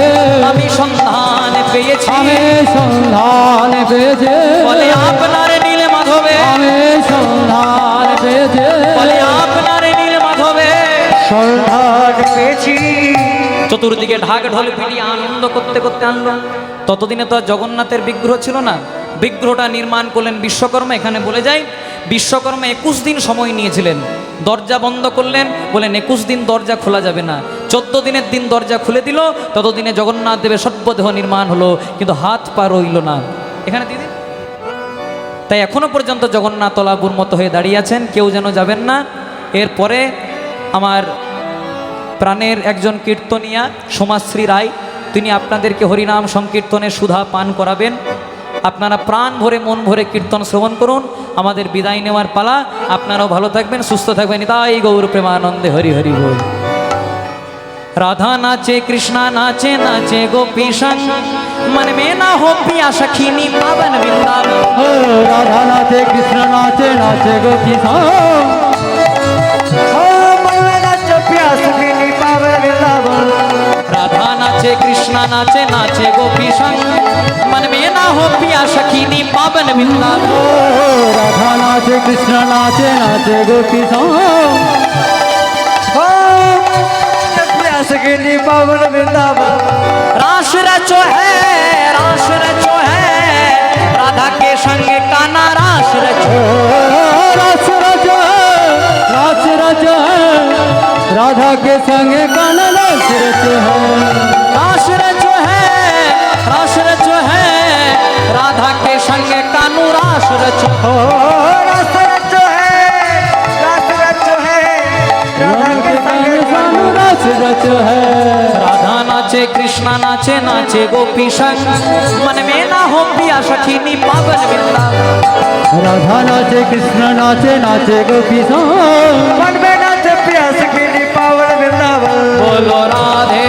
আমি সন্ধান পেয়েছি। আমি সন্ধান পেয়েছে, বলে আপনার নীলমাধবে, আমি সন্ধান পেয়েছে, বলে আপনার নীলমাধবে। সন্ধান পেয়েছি। চতুর্দিকে ঢাক ঢোল পিটিয়ে আনন্দ করতে করতে আনলো। ততদিনে তো আর জগন্নাথের বিগ্রহ ছিল না, বিগ্রহটা নির্মাণ করলেন বিশ্বকর্মা। এখানে বলে যায় বিশ্বকর্মা 21 দিন সময় নিয়েছিলেন। দরজা বন্ধ করলেন, বলেন 21 দিন দরজা খোলা যাবে না। 14 দিনের দিন দরজা খুলে দিল, ততদিনে জগন্নাথ দেবের সর্বদেহ নির্মাণ হলো, কিন্তু হাত পা রইল না। এখানে দিদি তাই এখনো পর্যন্ত জগন্নাথ তলাবুর মতো হয়ে দাঁড়িয়ে আছেন, কেউ যেন যাবেন না। এরপরে আমার প্রাণের একজন কীর্তনিয়া সোমাশ্রী রায়, তিনি আপনাদেরকে হরিনাম সংকীর্তনের সুধা পান করাবেন। আপনারা প্রাণ ভরে মন ভরে কীর্তন শ্রবণ করুন। আমাদের বিদায় নেওয়ার পালা। আপনারাও ভালো থাকবেন, সুস্থ থাকবেন। তাই গৌর প্রেমানন্দে হরি হরি বল। রাধা নাচে কৃষ্ণা নাচে, নাচে গোপী সঙ্গ, मन में ना हो पिया सखीनी पावन वृंदावन। हो राधा नाचे कृष्ण नाचे, नाचे गोपी संग। राधा नाचे कृष्णा नाचे, नाचे गोपी संग, मन में ना हो पिया सखीनी पावन वृंदावन। राधा नाचे कृष्ण नाचे, नाचे गोपी संग। पावन वृंदावन। रास रचो है, रास रचो है, राधा के संग काना रास रचो। रास रचो है, रास रचो है, राधा के संग काना रास रचो है। रास रचो है, रास रचो है, राधा के संग कानू रास रचो। रास रचो है, रास रचो है, राधा के संग कानू रास रचो है। राधा नाचे कृष्णा नाचे, नाचे गोपी संग, मन में ना हो पिया सखीनी पावन वृंदावन। राधा नाचे कृष्ण नाचे, नाचे गोपी संग। मन में नाचे प्यास की पावन वृंदावन। बोलो राधे